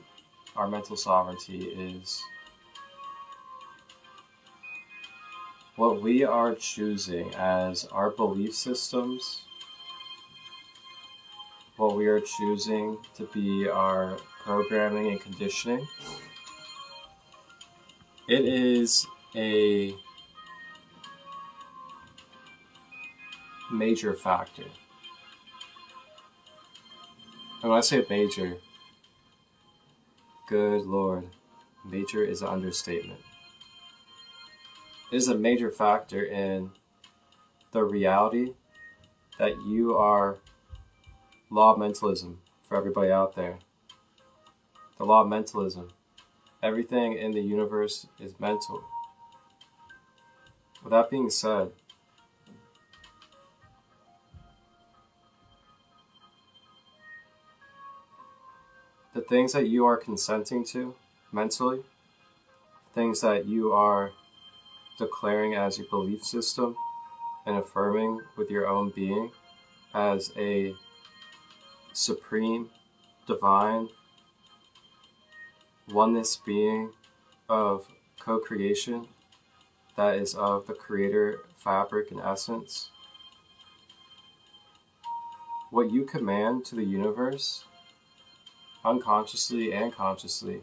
our mental sovereignty, is what we are choosing as our belief systems, what we are choosing to be our programming and conditioning. It is a major factor. And when I say major, good Lord, major is an understatement. It is a major factor in the reality that you are law of mentalism for everybody out there. The law of mentalism. Everything in the universe is mental. With that being said, the things that you are consenting to mentally, things that you are declaring as your belief system and affirming with your own being as a supreme, divine, oneness being of co-creation that is of the creator fabric and essence. What you command to the universe, unconsciously and consciously,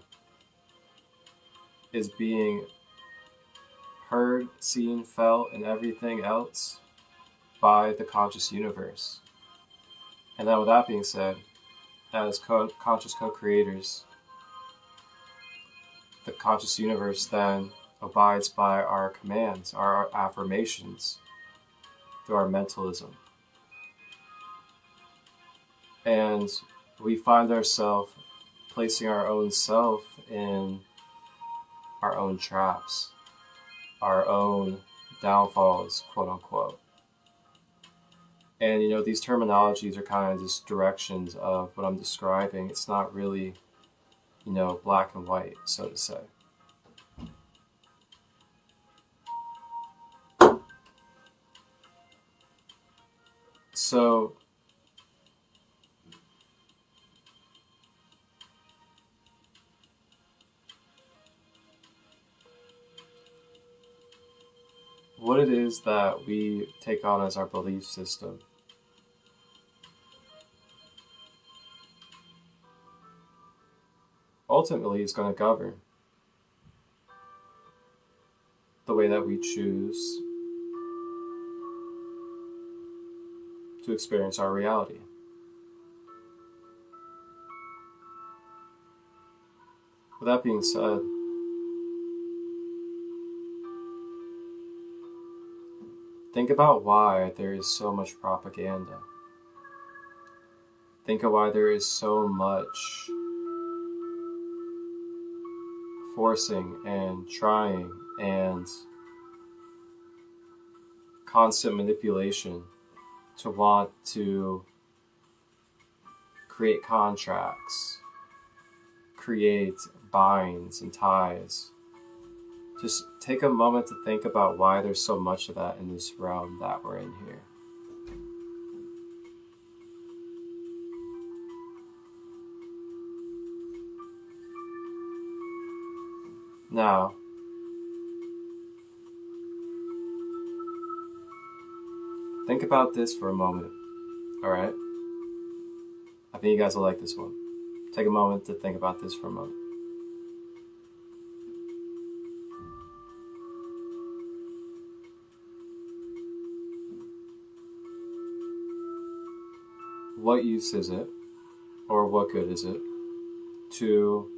is being heard, seen, felt, and everything else by the conscious universe. And then with that being said, as conscious co-creators, the conscious universe then abides by our commands, our affirmations, through our mentalism. And we find ourselves placing our own self in our own traps, our own downfalls, quote unquote. And you know, these terminologies are kind of just directions of what I'm describing. It's not really, you know, black and white, so to say. So, what it is that we take on as our belief system ultimately is going to govern the way that we choose to experience our reality. With that being said, think about why there is so much propaganda. Think of why there is so much forcing and trying and constant manipulation to want to create contracts, create binds and ties. Just take a moment to think about why there's so much of that in this realm that we're in here. Now, Think about this for a moment, alright? I think you guys will like this one. Take a moment to think about this for a moment. What use is it, or what good is it, to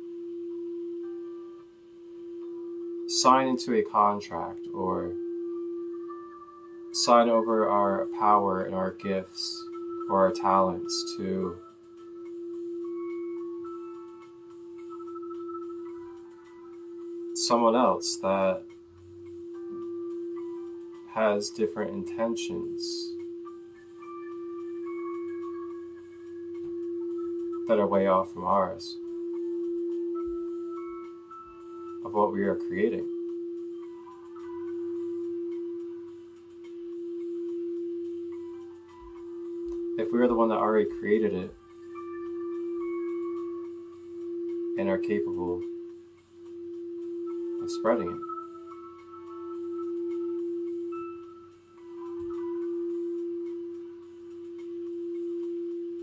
sign into a contract or sign over our power and our gifts or our talents to someone else that has different intentions that are way off from ours, of what we are creating. If we are the one that already created it and are capable of spreading it,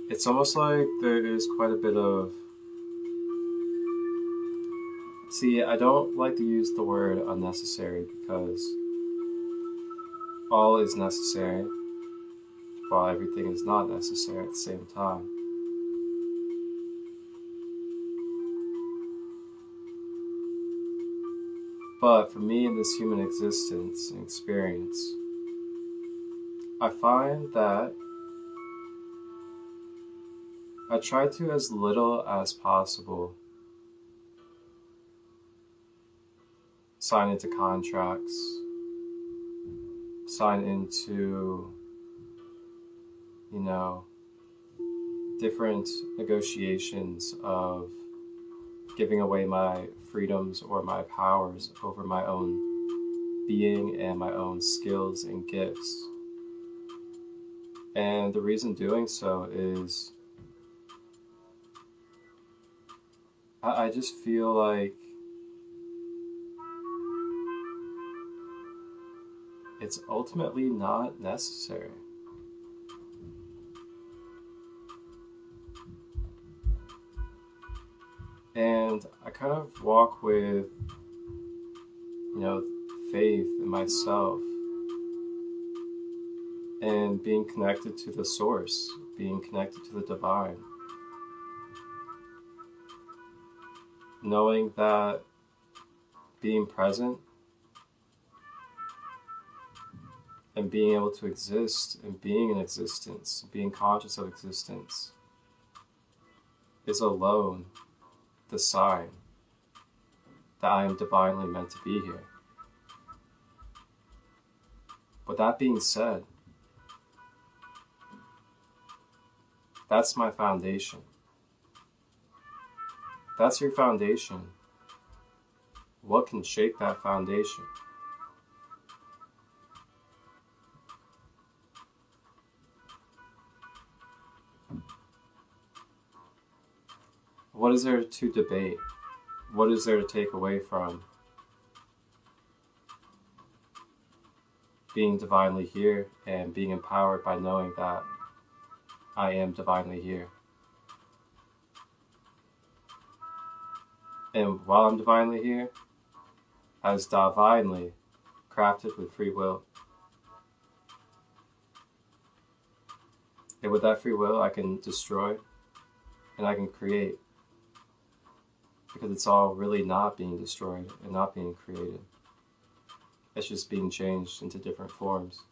it's almost like there is quite a bit of... See, I don't like to use the word unnecessary because all is necessary while everything is not necessary at the same time. But for me in this human existence and experience, I find that I try to, as little as possible, sign into contracts, sign into, different negotiations of giving away my freedoms or my powers over my own being and my own skills and gifts. And the reason doing so is I just feel like it's ultimately not necessary. And I kind of walk with, faith in myself and being connected to the source, being connected to the divine. Knowing that being present and being able to exist and being in existence, being conscious of existence, is alone the sign that I am divinely meant to be here. But that being said, that's my foundation. That's your foundation. What can shake that foundation? What is there to debate? What is there to take away from being divinely here and being empowered by knowing that I am divinely here? And while I'm divinely here, as divinely crafted with free will. And with that free will, I can destroy and I can create. Because it's all really not being destroyed and not being created. It's just being changed into different forms.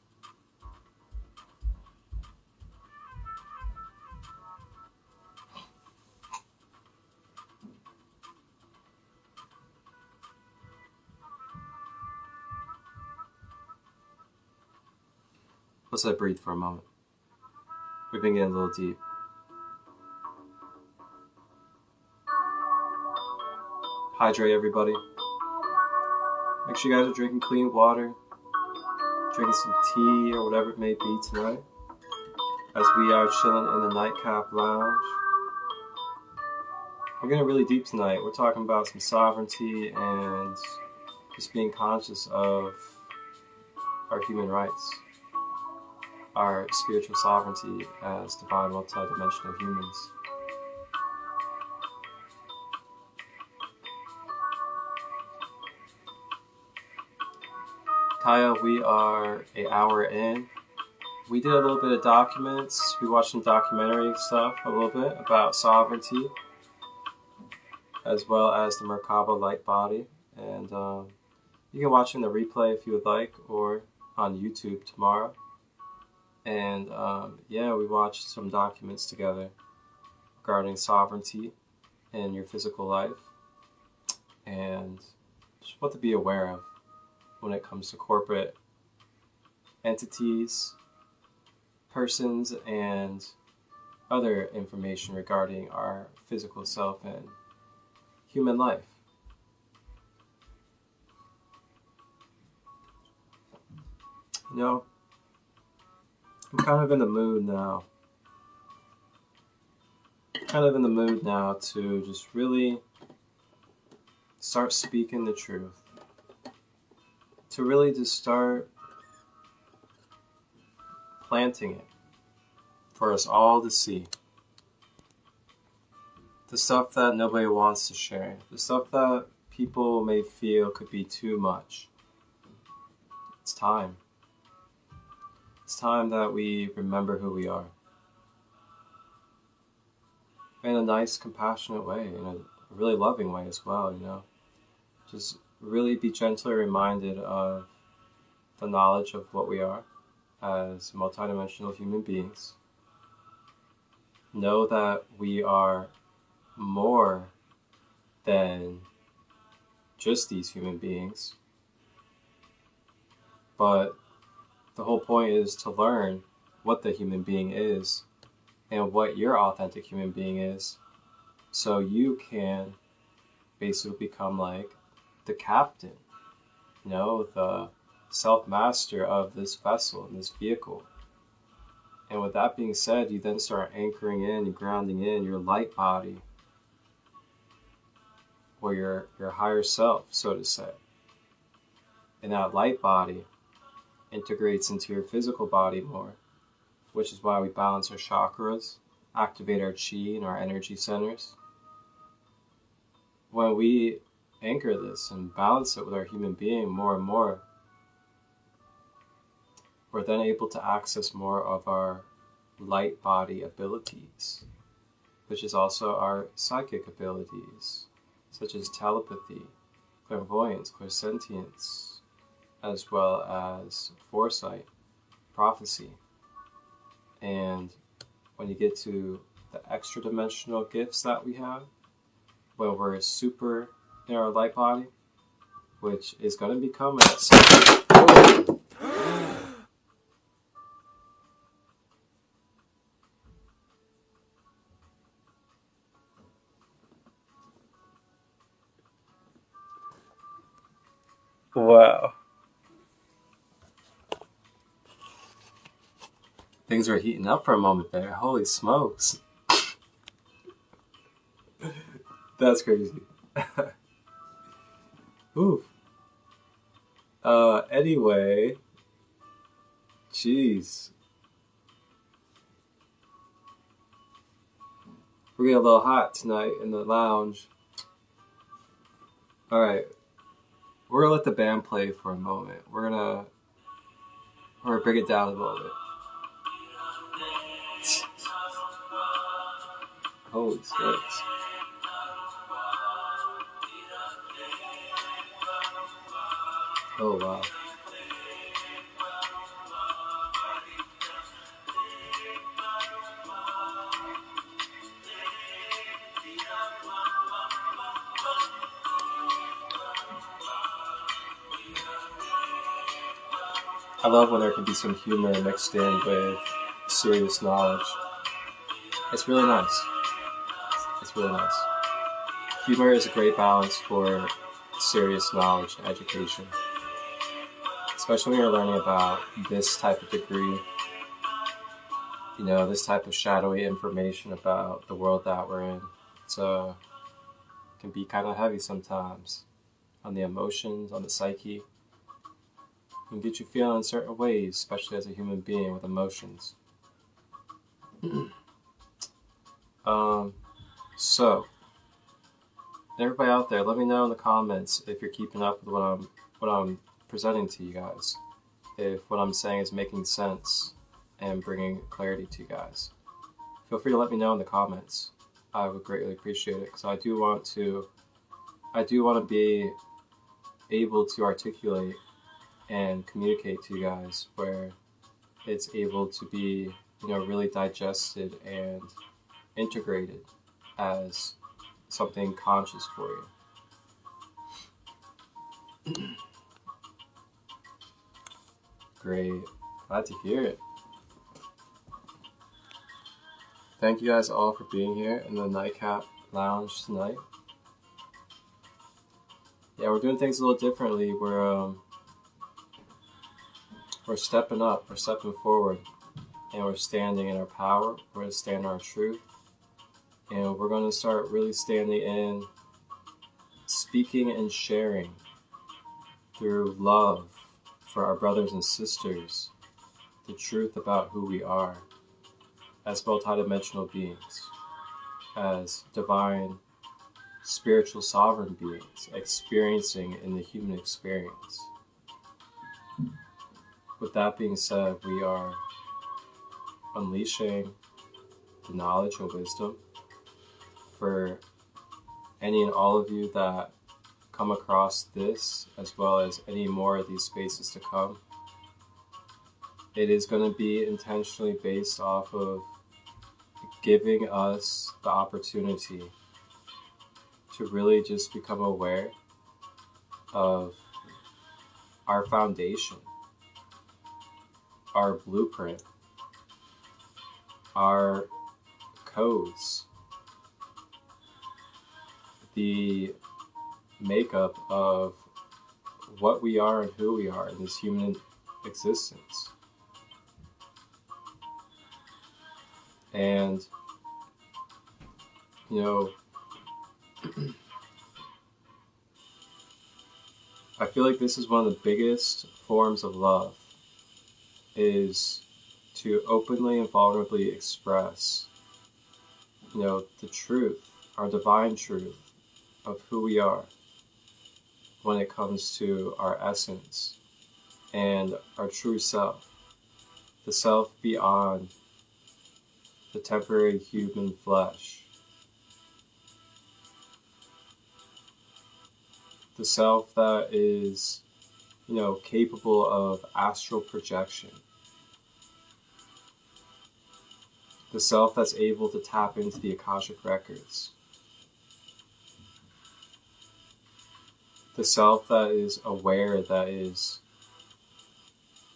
Let's let breathe for a moment. We've been getting a little deep. Hydrate, everybody. Make sure you guys are drinking clean water, drinking some tea or whatever it may be tonight, as we are chilling in the nightcap lounge. We're getting really deep tonight. We're talking about some sovereignty and just being conscious of our human rights. our spiritual sovereignty as divine multidimensional humans. Kaya, we are an hour in. We did a little bit of documents. We watched some documentary stuff a little bit about sovereignty, as well as the Merkaba light body. And you can watch in the replay if you would like, or on YouTube tomorrow. And yeah, we watched some documents together regarding sovereignty in your physical life, and just what to be aware of when it comes to corporate entities, persons, and other information regarding our physical self and human life. You know, I'm kind of in the mood now. To just really start speaking the truth. To really just start planting it for us all to see. The stuff that nobody wants to share. The stuff that people may feel could be too much. It's time. It's time that we remember who we are. In a nice, compassionate way, in a really loving way as well, you know. Just really be gently reminded of the knowledge of what we are as multidimensional human beings. Know that we are more than just these human beings. But the whole point is to learn what the human being is and what your authentic human being is, so you can basically become like the captain, you know, the self-master of this vessel, this vehicle. And with that being said, you then start anchoring in and grounding in your light body, or your higher self, so to say. And that light body integrates into your physical body more, which is why we balance our chakras, activate our chi and our energy centers. When we anchor this and balance it with our human being more and more, we're then able to access more of our light body abilities, which is also our psychic abilities, such as telepathy, clairvoyance, clairsentience, as well as foresight, prophecy. And when you get to the extra dimensional gifts that we have, when we're super in our light body, which is going to become a wow. Things were heating up for a moment there. Holy smokes. That's crazy. Ooh. Anyway. Jeez. We're getting a little hot tonight in the lounge. Alright. We're gonna let the band play for a moment. We're gonna bring it down a little bit. Holy smokes. Oh wow. I love when there can be some humor mixed in with serious knowledge. It's really nice. It's really nice. Humor is a great balance for serious knowledge and education. Especially when you're learning about this type of degree. You know, this type of shadowy information about the world that we're in. It can be kind of heavy sometimes. On the emotions, on the psyche. and get you feeling in certain ways, especially as a human being with emotions. So, everybody out there, let me know in the comments if you're keeping up with what I'm presenting to you guys. If what I'm saying is making sense and bringing clarity to you guys. Feel free to let me know in the comments. I would greatly appreciate it, because I do want to be able to articulate and communicate to you guys where it's able to be, really digested and integrated as something conscious for you. Great. Glad to hear it. Thank you guys all for being here in the Nightcap Lounge tonight. Yeah, we're doing things a little differently. We're stepping up, we're stepping forward, and we're standing in our power, we're going to stand in our truth, and we're going to start really standing in speaking and sharing through love for our brothers and sisters, the truth about who we are as multidimensional beings, as divine spiritual sovereign beings experiencing in the human experience. With that being said, we are unleashing the knowledge and wisdom for any and all of you that come across this, as well as any more of these spaces to come. It is going to be intentionally based off of giving us the opportunity to really just become aware of our foundation, our blueprint, our codes, the makeup of what we are and who we are in this human existence. And, I feel like this is one of the biggest forms of love, is to openly and vulnerably express, the truth, our divine truth of who we are when it comes to our essence and our true self, the self beyond the temporary human flesh, the self that is, capable of astral projection, the self that's able to tap into the Akashic records, the self that is aware that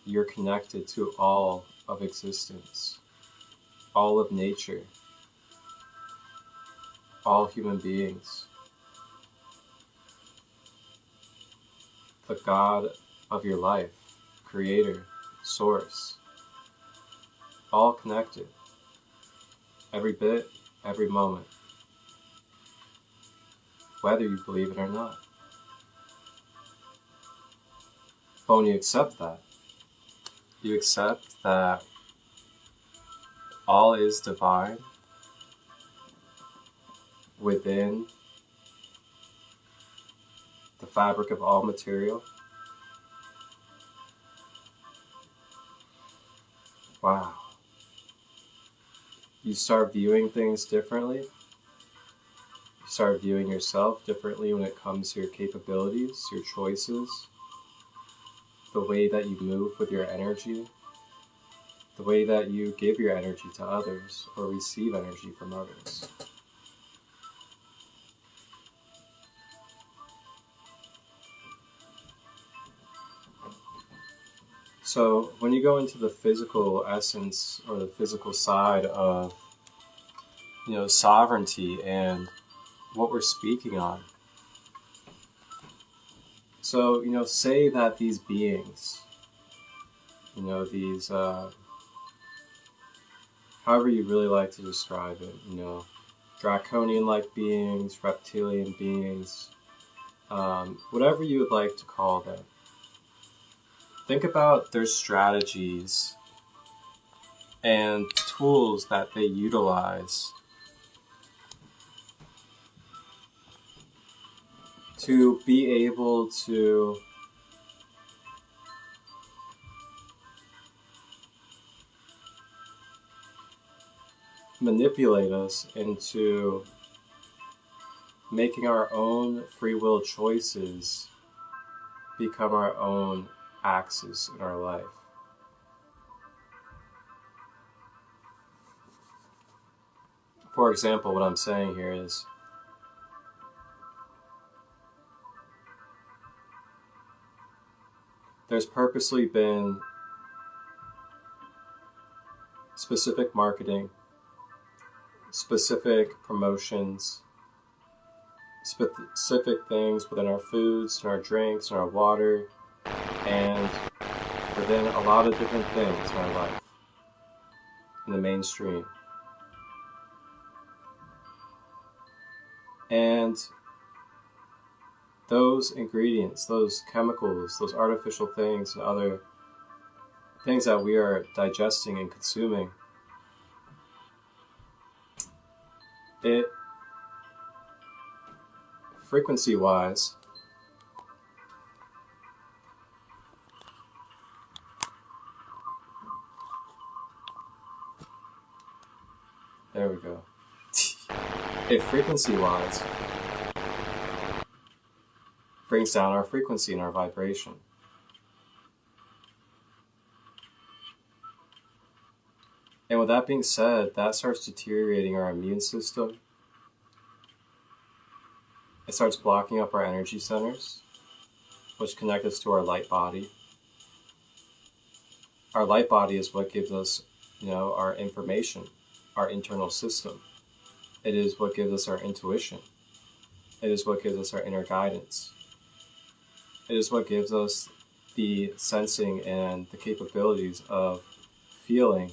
you're connected to all of existence, all of nature, all human beings, the God of your life, Creator, Source, all connected, every bit, every moment, whether you believe it or not. But when you accept that, you accept that all is divine within the fabric of all material. Wow. You start viewing things differently. You start viewing yourself differently when it comes to your capabilities, your choices, the way that you move with your energy, the way that you give your energy to others or receive energy from others. So when you go into the physical essence or the physical side of, sovereignty and what we're speaking on. So, say that these beings, these, however you really like to describe it, draconian-like beings, reptilian beings, whatever you would like to call them. think about their strategies and tools that they utilize to be able to manipulate us into making our own free will choices become our own axis in our life. For example, what I'm saying here is there's purposely been specific marketing, specific promotions, specific things within our foods, and our drinks, and our water, and within a lot of different things in our life, in the mainstream. And those ingredients, those chemicals, those artificial things, and other things that we are digesting and consuming, it, frequency-wise, there we go. It frequency-wise brings down our frequency and our vibration. And with that being said, that starts deteriorating our immune system. It starts blocking up our energy centers, which connect us to our light body. Our light body is what gives us, our information, our internal system. It is what gives us our intuition. It is what gives us our inner guidance. It is what gives us the sensing and the capabilities of feeling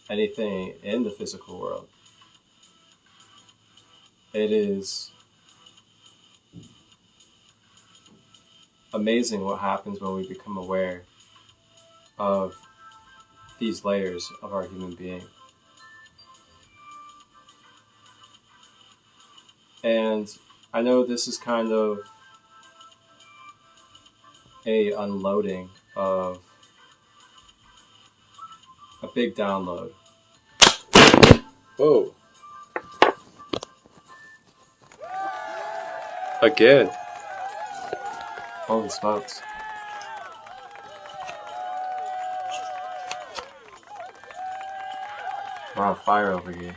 anything in the physical world. It is amazing what happens when we become aware of these layers of our human being. And I know this is kind of a unloading of a big download. Whoa. Again. Holy smokes. We're on fire over here.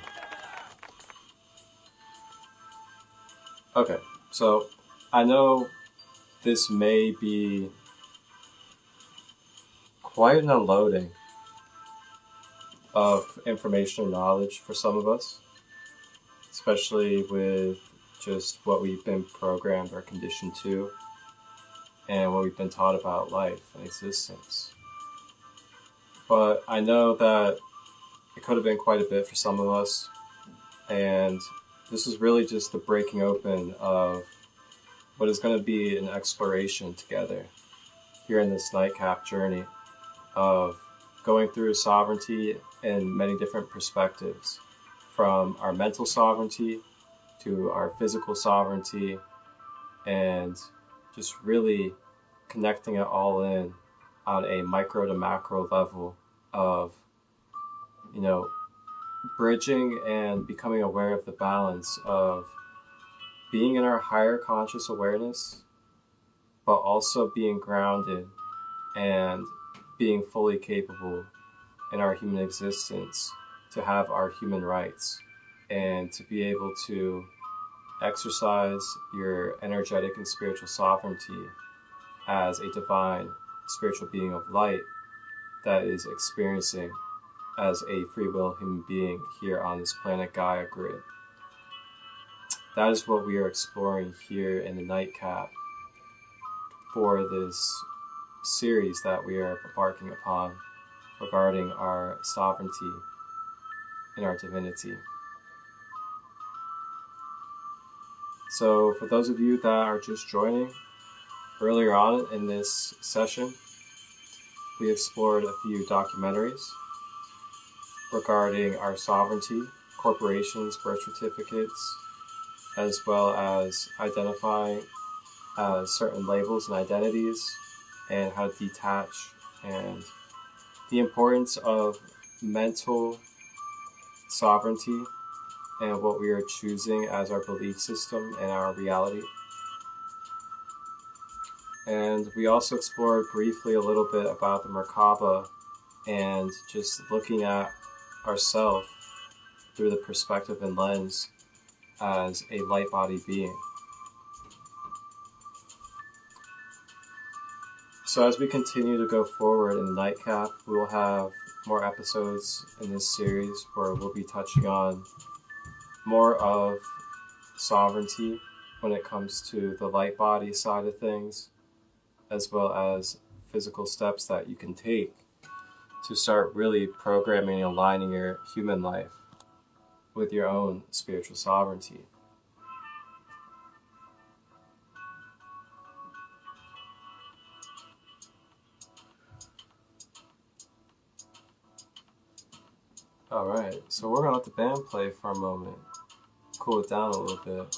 Okay, so I know this may be quite an unloading of information and knowledge for some of us, especially with just what we've been programmed or conditioned to and what we've been taught about life and existence. But I know that it could have been quite a bit for some of us, and this is really just the breaking open of what is going to be an exploration together here in this NiGhT journey of going through sovereignty in many different perspectives, from our mental sovereignty to our physical sovereignty, and just really connecting it all in on a micro to macro level of, bridging and becoming aware of the balance of being in our higher conscious awareness, but also being grounded and being fully capable in our human existence to have our human rights and to be able to exercise your energetic and spiritual sovereignty as a divine spiritual being of light that is experiencing as a free will human being here on this planet Gaia grid. That is what we are exploring here in the NiGhT for this series that we are embarking upon regarding our sovereignty and our divinity. So for those of you that are just joining, Earlier on in this session, we explored a few documentaries regarding our sovereignty, corporations, birth certificates, as well as identifying certain labels and identities, and how to detach, and the importance of mental sovereignty and what we are choosing as our belief system and our reality. And we also explored briefly a little bit about the Merkaba and just looking at ourselves through the perspective and lens as a light body being. So as we continue to go forward in the NiGhT, we will have more episodes in this series where we'll be touching on more of sovereignty when it comes to the light body side of things, as well as physical steps that you can take to start really programming and aligning your human life with your own spiritual sovereignty. Alright, so we're going to let the band play for a moment, cool it down a little bit.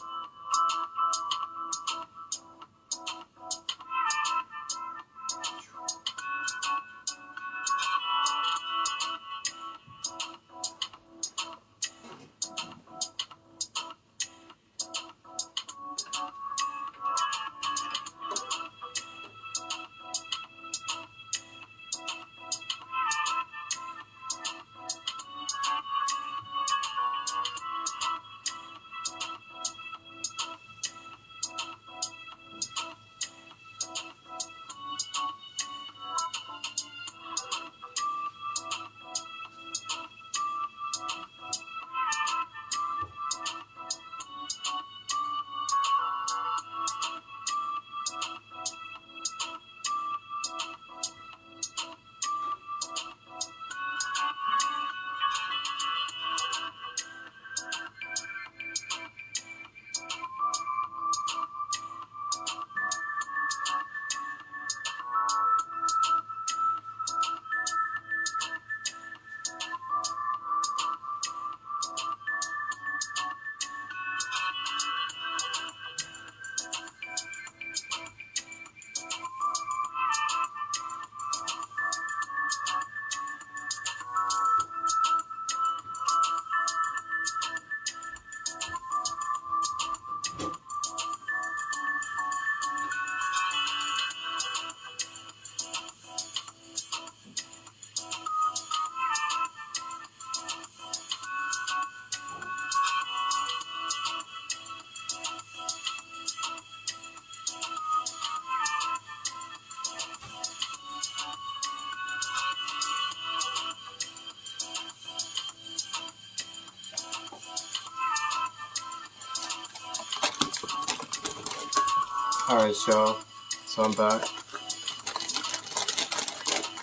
Alright, y'all, so I'm back.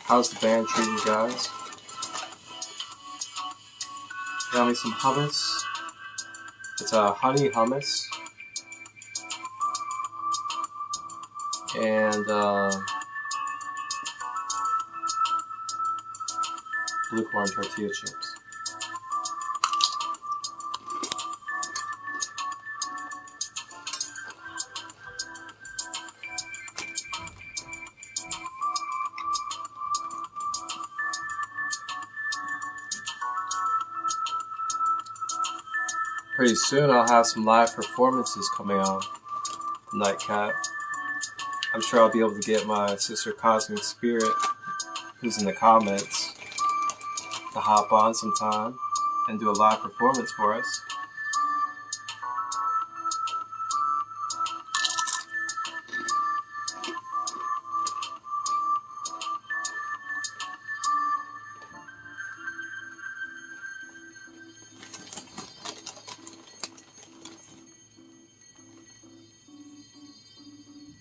How's the band treating you guys? Got me some hummus. It's a honey hummus. And blue corn tortilla chips. Pretty soon I'll have some live performances coming on NiGhT. I'm sure I'll be able to get my sister Cosmic Spirit, who's in the comments, to hop on sometime and do a live performance for us.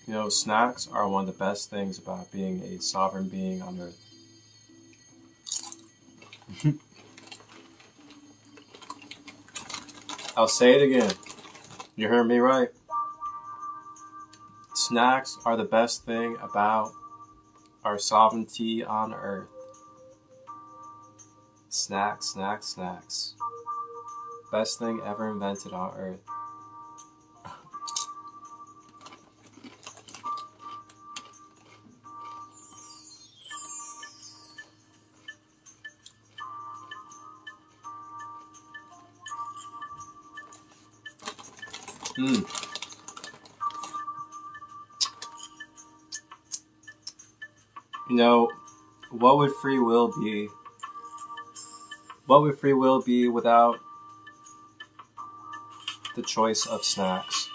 You know, snacks are one of the best things about being a sovereign being on Earth. I'll say it again. You heard me right. snacks are the best thing about our sovereignty on Earth. Snacks, snacks, snacks. Best thing ever invented on Earth. You know, what would free will be? What would free will be without the choice of snacks?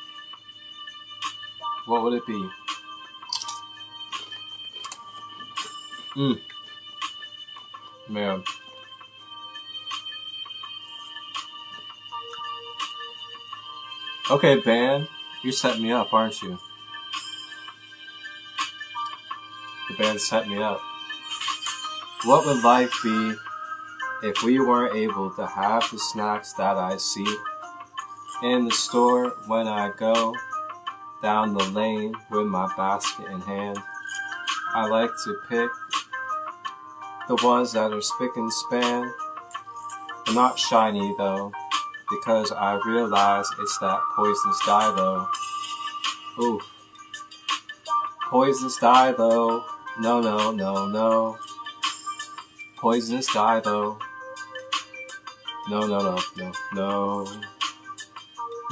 What would it be? Man. Okay, band, you set me up, aren't you? The band set me up. What would life be if we weren't able to have the snacks that I see in the store when I go down the lane with my basket in hand? I like to pick the ones that are spick and span, but not shiny though, because I realize it's that poisonous dye though. Ooh. Poisonous dye though. No, no, no, no. Poisonous dye though. No, no, no, no,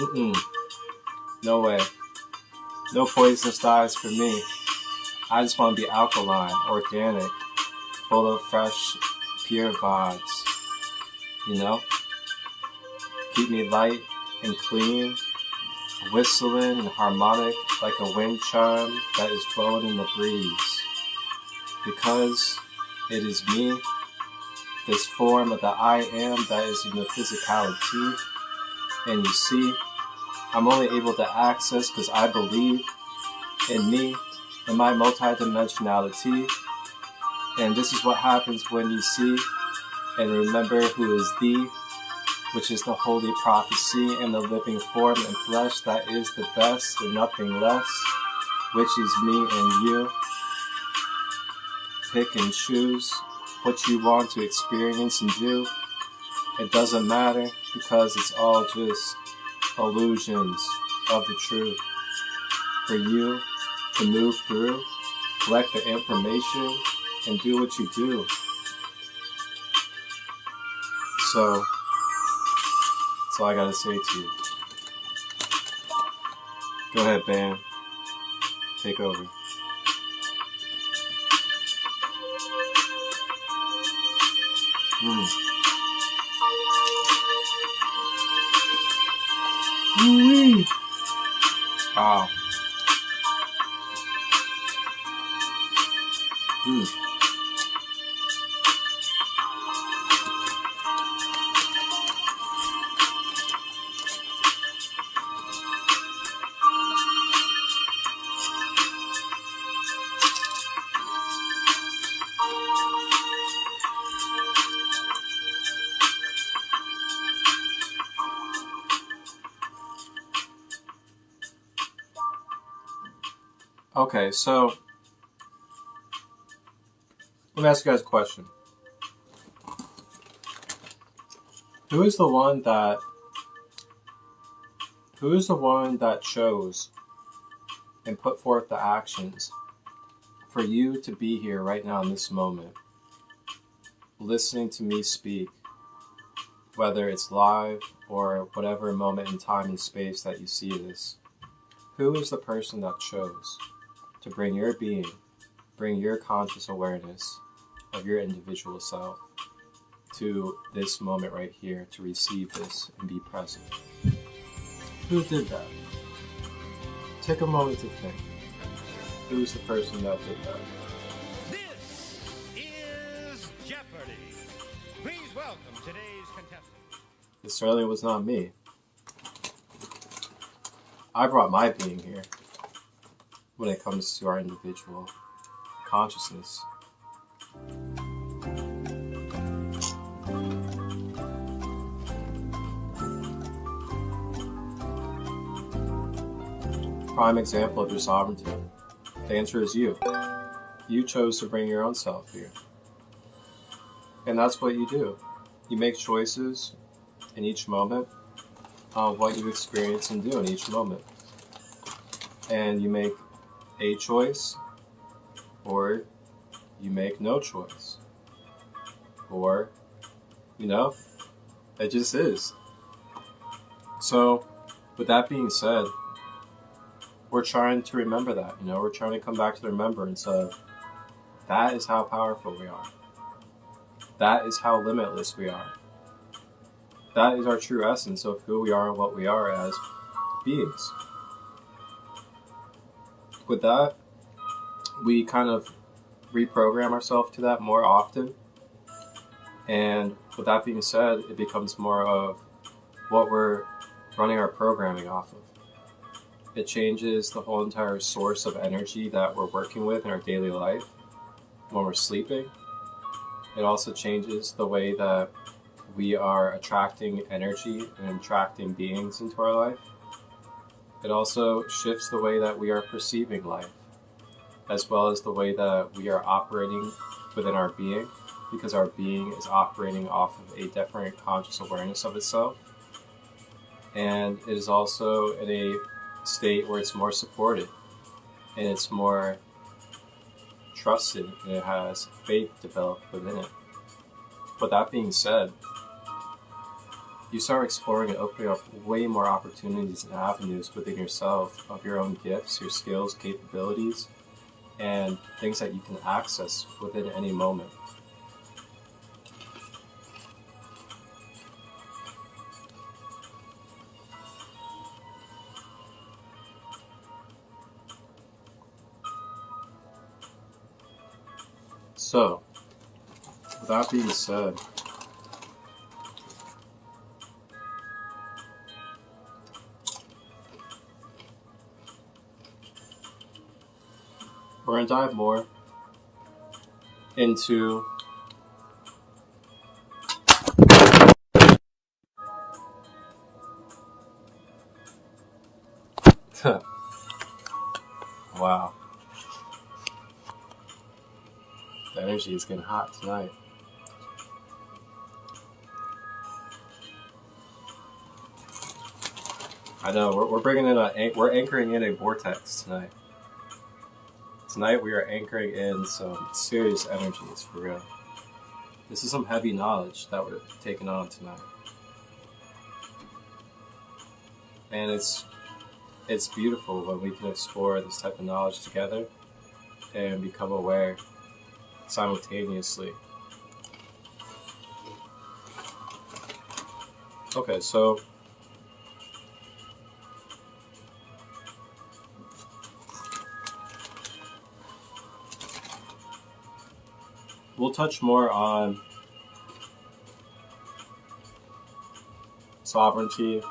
no. No way. No poisonous dyes for me. I just want to be alkaline, organic, full of fresh, pure vibes. You know? Keep me light and clean, whistling and harmonic like a wind chime that is blowing in the breeze. Because it is me, this form of the I am that is in the physicality. And you see, I'm only able to access because I believe in me and my multidimensionality. And this is what happens when you see and remember who is the, which is the holy prophecy and the living form and flesh that is the best and nothing less, which is me and you. Pick and choose what you want to experience and do. It doesn't matter because it's all just illusions of the truth. For you to move through, collect the information, and do what you do. So, that's all I gotta say to you. Go ahead, band. Take over. Wow. Okay, so let me ask you guys a question. Who is the one that chose and put forth the actions for you to be here right now in this moment, listening to me speak, whether it's live or whatever moment in time and space that you see this? Who is the person that chose to bring your being, bring your conscious awareness of your individual self to this moment right here to receive this and be present? Who did that? Take a moment to think. Who's the person that did that? This is Jeopardy! Please welcome today's contestant. It certainly was not me. I brought my being here when it comes to our individual consciousness. prime example of your sovereignty? The answer is you. You chose to bring your own self here. And that's what you do. You make choices in each moment of what you experience and do in each moment. And you make a choice, or you make no choice. Or, it just is. So, with that being said, we're trying to remember that, we're trying to come back to the remembrance of that is how powerful we are. That is how limitless we are. That is our true essence of who we are and what we are as beings. With that, we kind of reprogram ourselves to that more often. And with that being said, it becomes more of what we're running our programming off of. It changes the whole entire source of energy that we're working with in our daily life when we're sleeping. It also changes the way that we are attracting energy and attracting beings into our life. It also shifts the way that we are perceiving life, as well as the way that we are operating within our being, because our being is operating off of a different conscious awareness of itself. And it is also in a state where it's more supported, and it's more trusted, and it has faith developed within it. But that being said, you start exploring and opening up way more opportunities and avenues within yourself of your own gifts, your skills, capabilities, and things that you can access within any moment. So, with that being said, we're going to dive more into wow. The energy is getting hot tonight. I know, we're bringing in we're anchoring in a vortex tonight. Tonight we are anchoring in some serious energies, for real. This is some heavy knowledge that we're taking on tonight. And it's beautiful when we can explore this type of knowledge together and become aware simultaneously. Okay, so we'll touch more on sovereignty,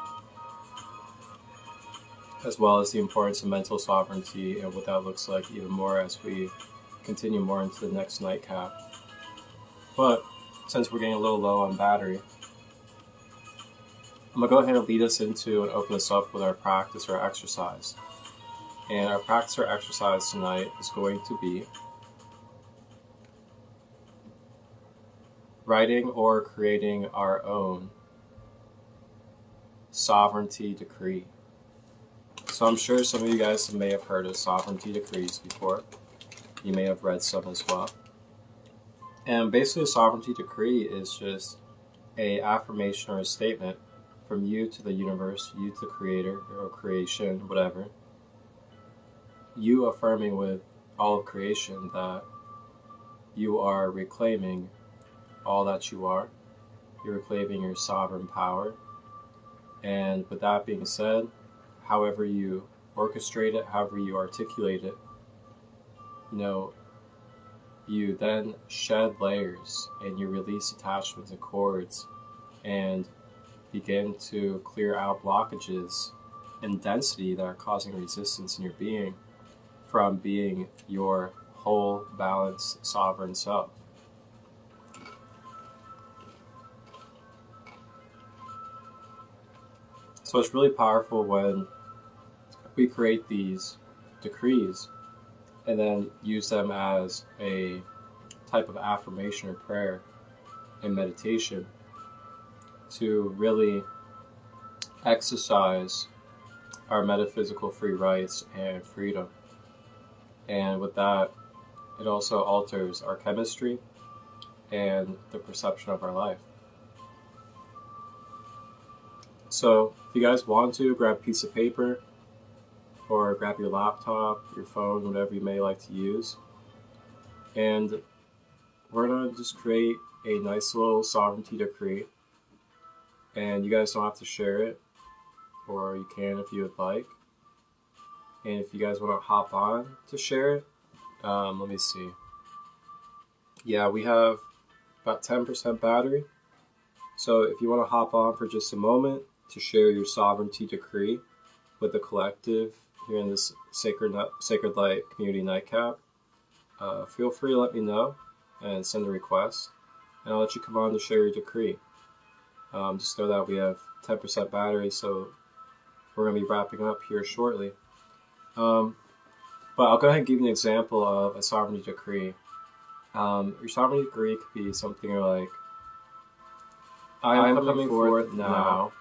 as well as the importance of mental sovereignty and what that looks like even more as we continue more into the next nightcap. But since we're getting a little low on battery, I'm going to go ahead and lead us into and open us up with our practice or exercise. And our practice or exercise tonight is going to be writing or creating our own sovereignty decree. So I'm sure some of you guys may have heard of sovereignty decrees before. You may have read some as well. And basically a sovereignty decree is just an affirmation or a statement from you to the universe, you to the creator or creation, whatever. You affirming with all of creation that you are reclaiming all that you are. You're reclaiming your sovereign power. And with that being said, however you orchestrate it, however you articulate it, you then shed layers and you release attachments and cords and begin to clear out blockages and density that are causing resistance in your being from being your whole, balanced, sovereign self. So it's really powerful when we create these decrees and then use them as a type of affirmation or prayer and meditation to really exercise our metaphysical free rights and freedom. And with that, it also alters our chemistry and the perception of our life. So if you guys want to, grab a piece of paper or grab your laptop, your phone, whatever you may like to use. And we're going to just create a nice little sovereignty decree. And you guys don't have to share it, or you can if you would like. And if you guys want to hop on to share it, let me see. Yeah, we have about 10% battery. So if you want to hop on for just a moment to share your sovereignty decree with the collective here in this SaCrEd LiGhT community nightcap, feel free to let me know and send a request, and I'll let you come on to share your decree. Just know that we have 10% battery, so we're going to be wrapping up here shortly. But I'll go ahead and give you an example of a sovereignty decree. Your sovereignty decree could be something like, I am coming forth now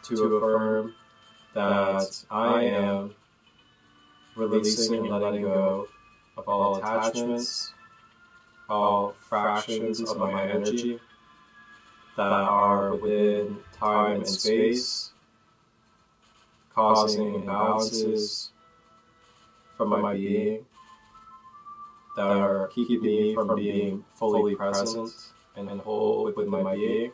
to affirm that I am releasing and letting go of all attachments, all fractions of my energy that are within time and space, causing imbalances from my being that are keeping me from being fully present and whole within my being.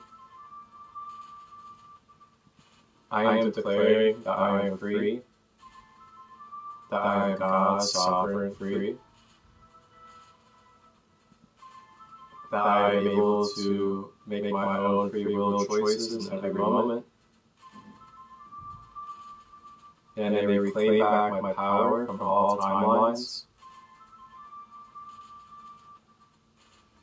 I am declaring that I am free, that I am God's sovereign free, that I am able to make my own free will choices in every moment, and I may reclaim back my power from all timelines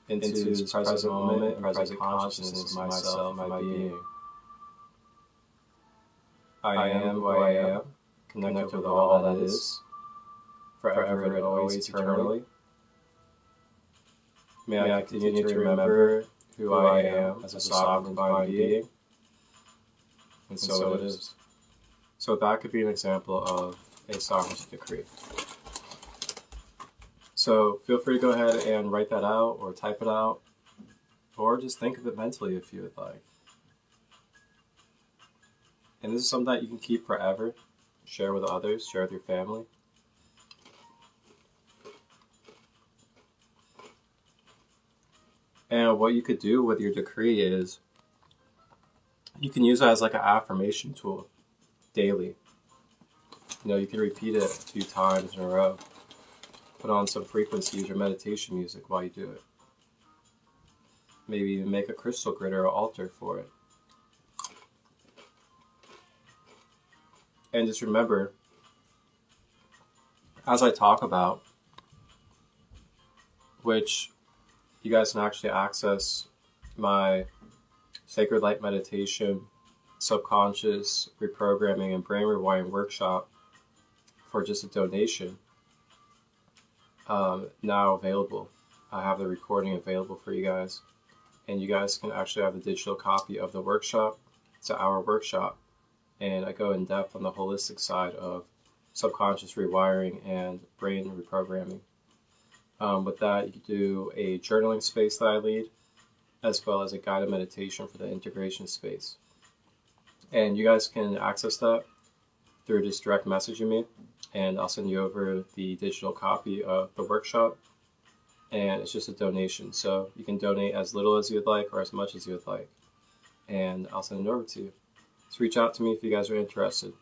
into this present moment and present consciousness of myself and my being. I am who I am, connected with all that is, forever and always eternally. May I continue to remember who I am as a sovereign divine being, and so it is. So that could be an example of a sovereignty decree. So feel free to go ahead and write that out or type it out, or just think of it mentally if you would like. And this is something that you can keep forever, share with others, share with your family. And what you could do with your decree is, you can use it as like an affirmation tool daily. You know, you can repeat it a few times in a row. Put on some frequencies or meditation music while you do it. Maybe even make a crystal grid or an altar for it. And just remember, as I talk about, which you guys can actually access my SaCrEd LiGhT meditation, subconscious reprogramming, and brain rewiring workshop for just a donation. Now available. I have the recording available for you guys, and you guys can actually have the digital copy of the workshop. It's an hour workshop, and I go in depth on the holistic side of subconscious rewiring and brain reprogramming. With that, you can do a journaling space that I lead, as well as a guided meditation for the integration space. And you guys can access that through just direct messaging me, and I'll send you over the digital copy of the workshop. And it's just a donation, so you can donate as little as you would like or as much as you would like, and I'll send it over to you. So reach out to me if you guys are interested.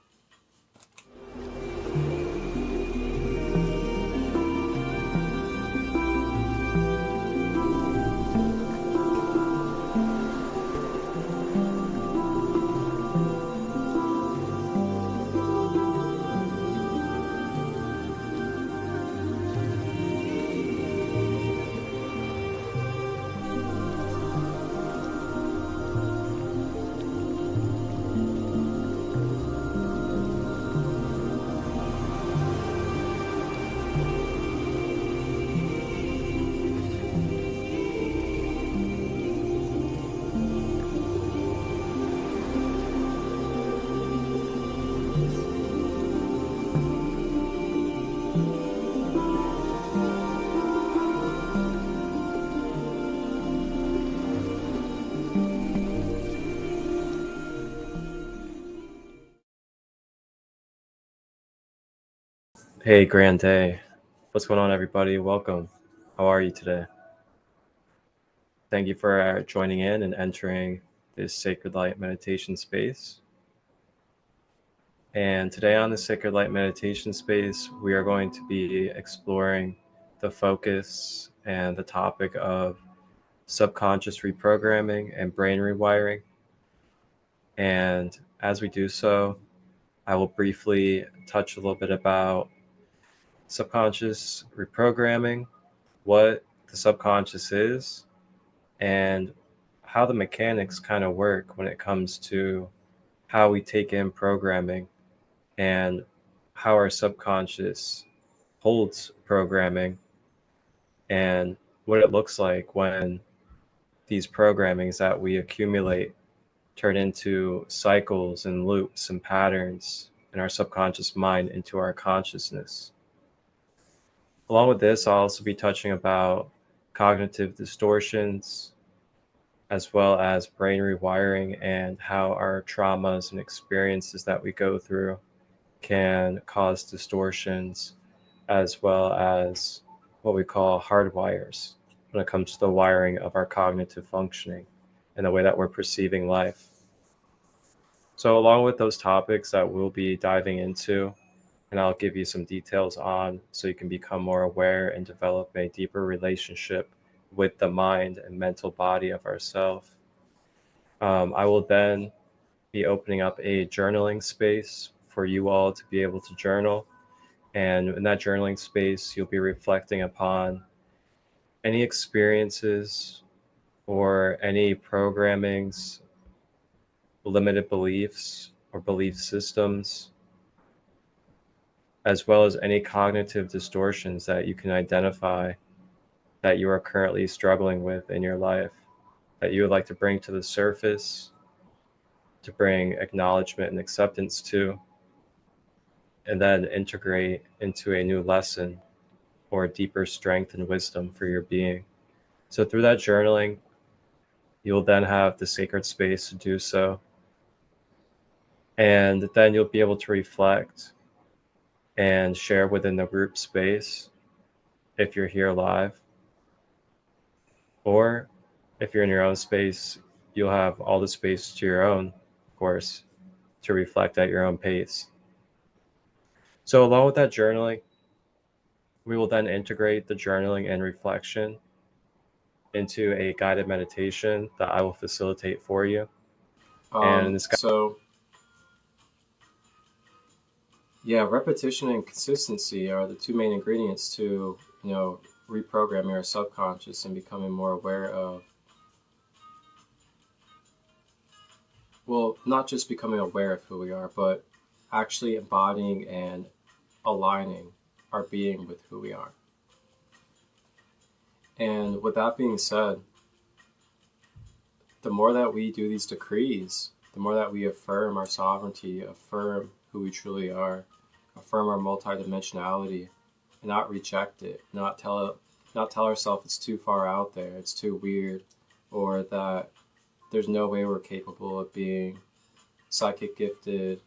Hey, grand day. What's going on, everybody? Welcome. How are you today? Thank you for joining in and entering this Sacred Light meditation space. And today on the Sacred Light meditation space, we are going to be exploring the focus and the topic of subconscious reprogramming and brain rewiring. And as we do so, I will briefly touch a little bit about subconscious reprogramming, what the subconscious is, and how the mechanics kind of work when it comes to how we take in programming and how our subconscious holds programming and what it looks like when these programmings that we accumulate turn into cycles and loops and patterns in our subconscious mind into our consciousness. Along with this, I'll also be touching about cognitive distortions, as well as brain rewiring and how our traumas and experiences that we go through can cause distortions, as well as what we call hardwires when it comes to the wiring of our cognitive functioning and the way that we're perceiving life. So along with those topics that we'll be diving into, and I'll give you some details on so you can become more aware and develop a deeper relationship with the mind and mental body of ourselves. I will then be opening up a journaling space for you all to be able to journal. And in that journaling space, you'll be reflecting upon any experiences or any programmings, limited beliefs or belief systems, as well as any cognitive distortions that you can identify that you are currently struggling with in your life, that you would like to bring to the surface, to bring acknowledgement and acceptance to, and then integrate into a new lesson or deeper strength and wisdom for your being. So through that journaling, you'll then have the sacred space to do so. And then you'll be able to reflect and share within the group space if you're here live. Or if you're in your own space, you'll have all the space to your own, of course, to reflect at your own pace. So along with that journaling, we will then integrate the journaling and reflection into a guided meditation that I will facilitate for you. Repetition and consistency are the two main ingredients to, reprogramming our subconscious and becoming more aware of, well, not just becoming aware of who we are, but actually embodying and aligning our being with who we are. And with that being said, the more that we do these decrees, the more that we affirm our sovereignty, affirm who we truly are, affirm our multidimensionality, and not reject it, not tell ourselves it's too far out there, it's too weird, or that there's no way we're capable of being psychic gifted,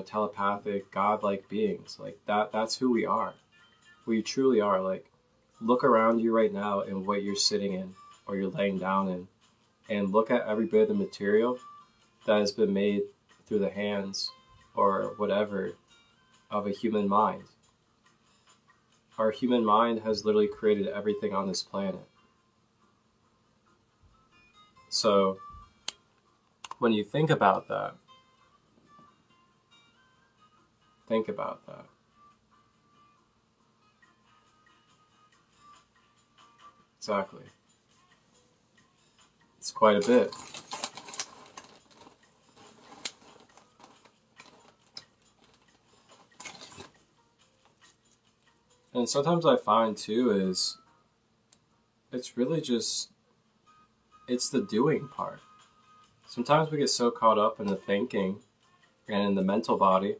telepathic, godlike beings. Like that's who we are. We truly are. Like, look around you right now in what you're sitting in or you're laying down in, and look at every bit of the material that has been made through the hands or whatever of a human mind. Our human mind has literally created everything on this planet. So when you think about that, Exactly. It's quite a bit. And sometimes I find too is it's really just, it's the doing part. Sometimes we get so caught up in the thinking and in the mental body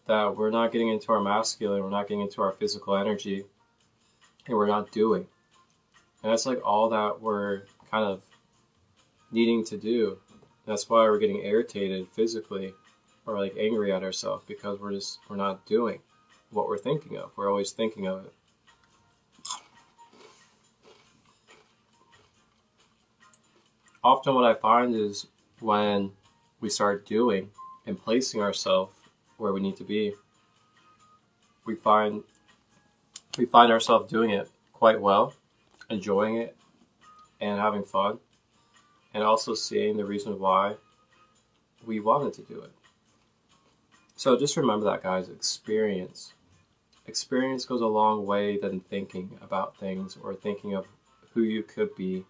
that we're not getting into our masculine, we're not getting into our physical energy, and we're not doing. And that's like all that we're kind of needing to do. That's why we're getting irritated physically or like angry at ourselves because we're not doing what we're thinking of. We're always thinking of it. Often what I find is when we start doing and placing ourselves where we need to be, we find ourselves doing it quite well, enjoying it, and having fun, and also seeing the reason why we wanted to do it. So just remember that, guys. Experience goes a long way than thinking about things or thinking of who you could be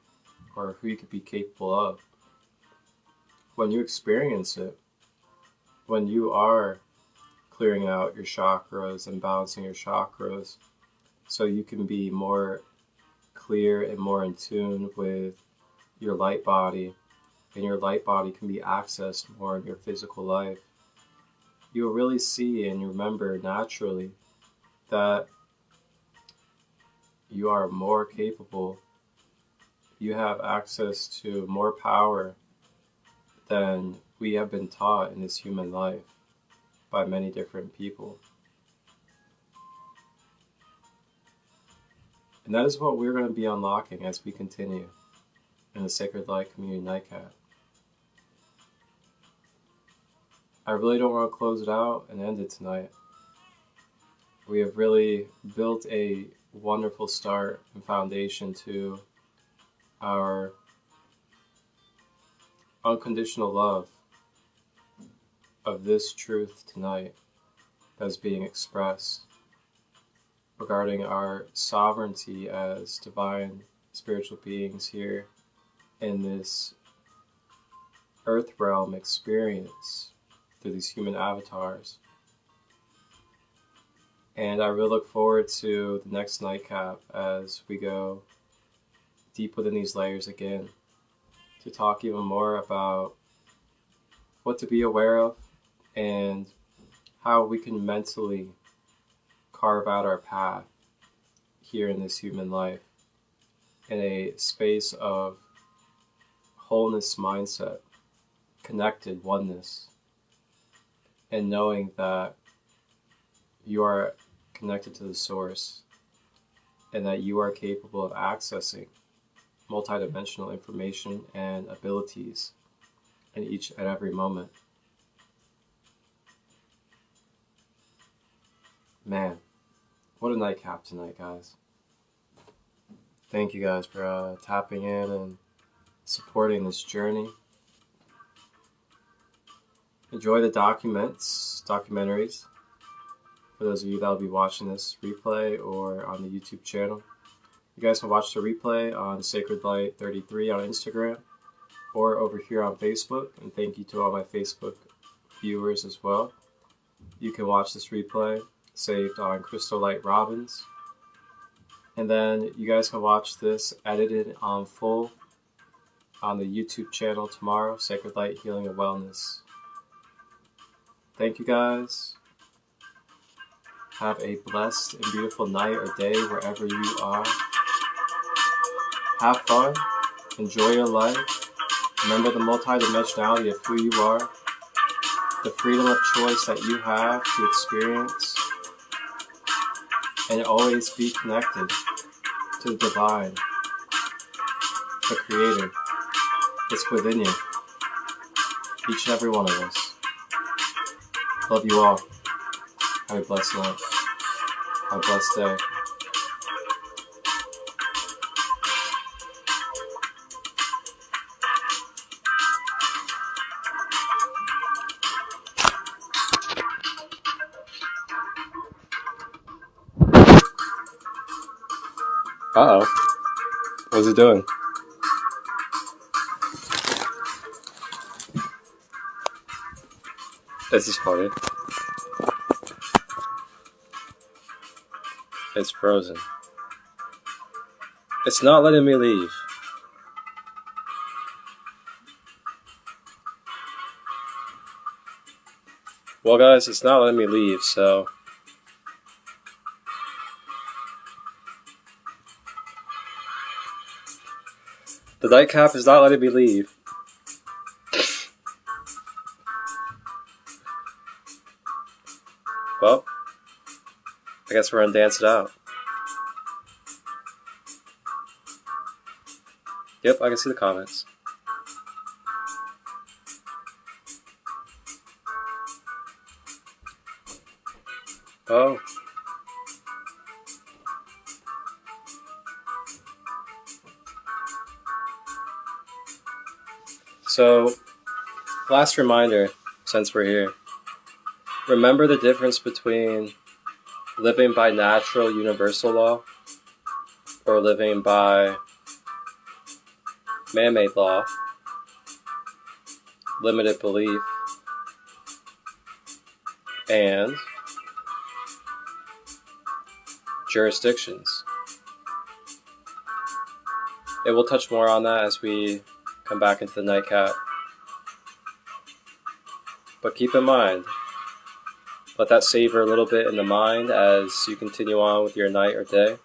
or who you could be capable of. When you experience it, when you are clearing out your chakras and balancing your chakras so you can be more clear and more in tune with your light body, and your light body can be accessed more in your physical life, you'll really see and remember naturally that you are more capable. You have access to more power than we have been taught in this human life by many different people. And that is what we're going to be unlocking as we continue in the SaCrEd Light Community Nightcap. I really don't want to close it out and end it tonight. We have really built a wonderful start and foundation to our unconditional love of this truth tonight that's being expressed regarding our sovereignty as divine spiritual beings here in this earth realm experience through these human avatars. And I really look forward to the next nightcap as we go deep within these layers again to talk even more about what to be aware of and how we can mentally carve out our path here in this human life in a space of wholeness mindset, connected oneness, and knowing that you are connected to the source and that you are capable of accessing multidimensional information and abilities in each and every moment. Man, what a nightcap tonight, guys. Thank you guys for tapping in and supporting this journey. Enjoy the documentaries, for those of you that will be watching this replay or on the YouTube channel. You guys can watch the replay on SaCrEd Light 33 on Instagram or over here on Facebook, and thank you to all my Facebook viewers as well. You can watch this replay saved on Crystal Light Robbins, and then you guys can watch this edited on full on the YouTube channel tomorrow, SaCrEd Light Healing and Wellness. Thank you guys. Have a blessed and beautiful night or day wherever you are. Have fun. Enjoy your life. Remember the multidimensionality of who you are. The freedom of choice that you have to experience. And always be connected to the divine, the creator. It's within you. Each and every one of us. Love you all. Have a blessed night. Have a blessed day. Uh-oh. What's it doing? This is funny. It's frozen. It's not letting me leave. Well, guys, it's not letting me leave, so... The nightcap is not letting me leave. I guess we're gonna dance it out. Yep, I can see the comments. Oh. So, last reminder, since we're here. Remember the difference between living by natural universal law or living by man-made law, limited belief, and jurisdictions. And we'll touch more on that as we come back into the nightcap. But keep in mind, let that savor a little bit in the mind as you continue on with your night or day.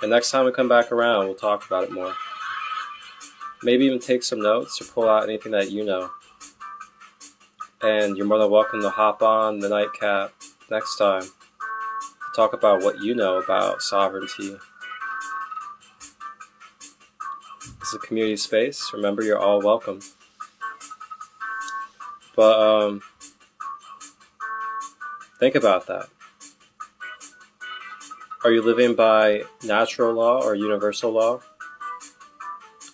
And next time we come back around, we'll talk about it more. Maybe even take some notes or pull out anything that you know. And you're more than welcome to hop on the nightcap next time to talk about what you know about sovereignty. It's a community space. Remember, you're all welcome. But think about that. Are you living by natural law or universal law?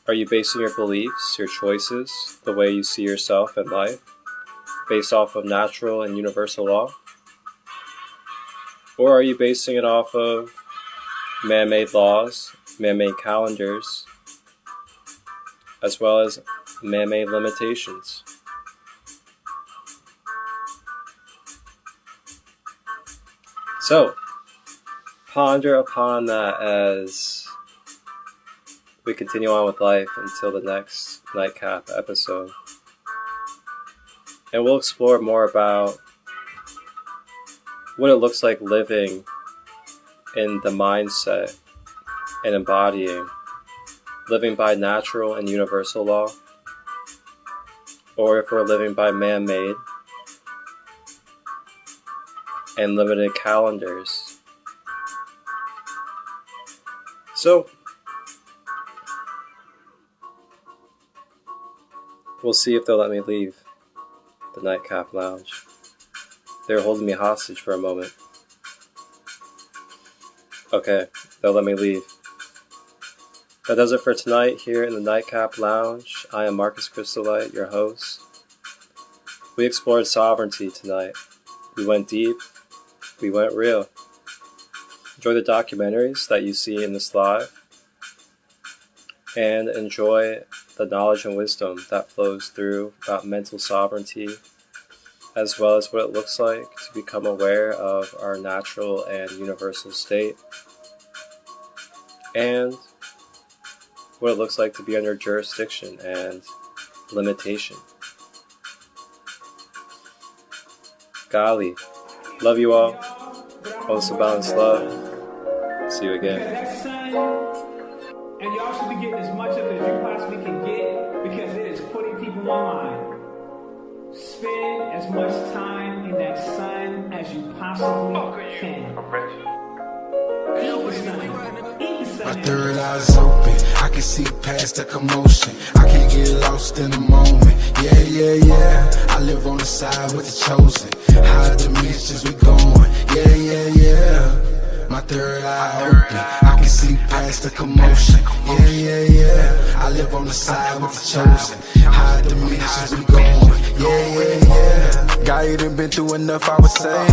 Are you basing your beliefs, your choices, the way you see yourself and life, based off of natural and universal law? Or are you basing it off of man-made laws, man-made calendars, as well as man-made limitations? So, ponder upon that as we continue on with life until the next nightcap episode. And we'll explore more about what it looks like living in the mindset and embodying living by natural and universal law, or if we're living by man-made and limited calendars. So, we'll see if they'll let me leave the nightcap lounge. They were holding me hostage for a moment. Okay, they'll let me leave. That does it for tonight here in the Nightcap Lounge. I am Marcus Crystallite, your host. We explored sovereignty tonight. We went deep. We went real. Enjoy the documentaries that you see in this live. And enjoy the knowledge and wisdom that flows through about mental sovereignty, as well as what it looks like to become aware of our natural and universal state, and what it looks like to be under jurisdiction and limitation. Golly, love you all. Most of balanced love. See you again. That's time, and y'all should be getting as much of it as you possibly can get, because it is putting people online. Spend as much time in that sun as you possibly can. My third eye's open, I can see past the commotion. I can't get lost in the moment. Yeah, yeah, yeah. I live on the side with the chosen. Higher dimensions we going. Yeah, yeah, yeah. My third eye open, I can see past the commotion. Yeah, yeah, yeah. I live on the side with the chosen. Higher dimensions we going. Yeah, yeah, yeah. Guy, you done been through enough, I would say.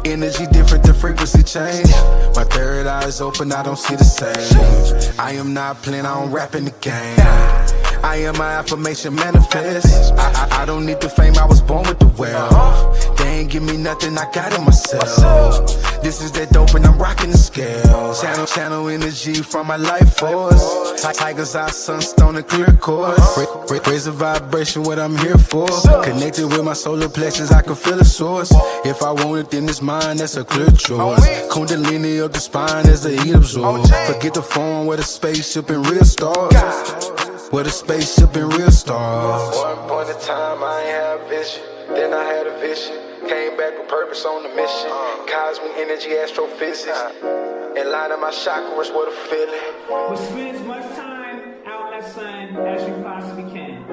Energy different, the frequency change. My third eye is open, I don't see the same. I am not playing, I don't rap in the game. I am my affirmation manifest. I don't need the fame, I was born with the wealth. They ain't give me nothing, I got it myself. This is that dope and I'm rocking the scales. Channel energy from my life force. Tiger's eye, sunstone and clear course. Raise the vibration, what I'm here for. Connected with my solar plexus, I can feel the source. If I want it, then it's mine, that's a clear choice. Kundalini up the spine as the heat absorbs. Forget the phone with a spaceship and real stars. With a spaceship and real stars. One point in time, I ain't had vision. Then I had a vision. Came back with purpose on the mission. Cosmic energy, astrophysics. And line up my chakras, what a feeling. But spend as much time out in that sun as you possibly can.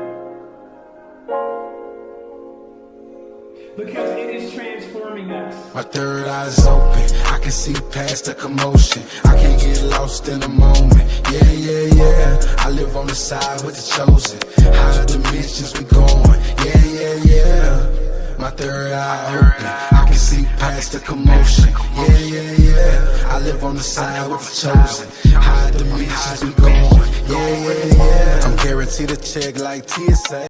Because it is transforming us. My third eye's open, I can see past the commotion. I can get lost in the moment. Yeah, yeah, yeah. I live on the side with the chosen. Higher dimensions we going. Yeah, yeah, yeah. My third eye open, I can see past the commotion. Yeah, yeah, yeah. I live on the side with the chosen. Higher dimensions we going. Yeah, yeah, yeah. I'm guaranteed a check like TSA.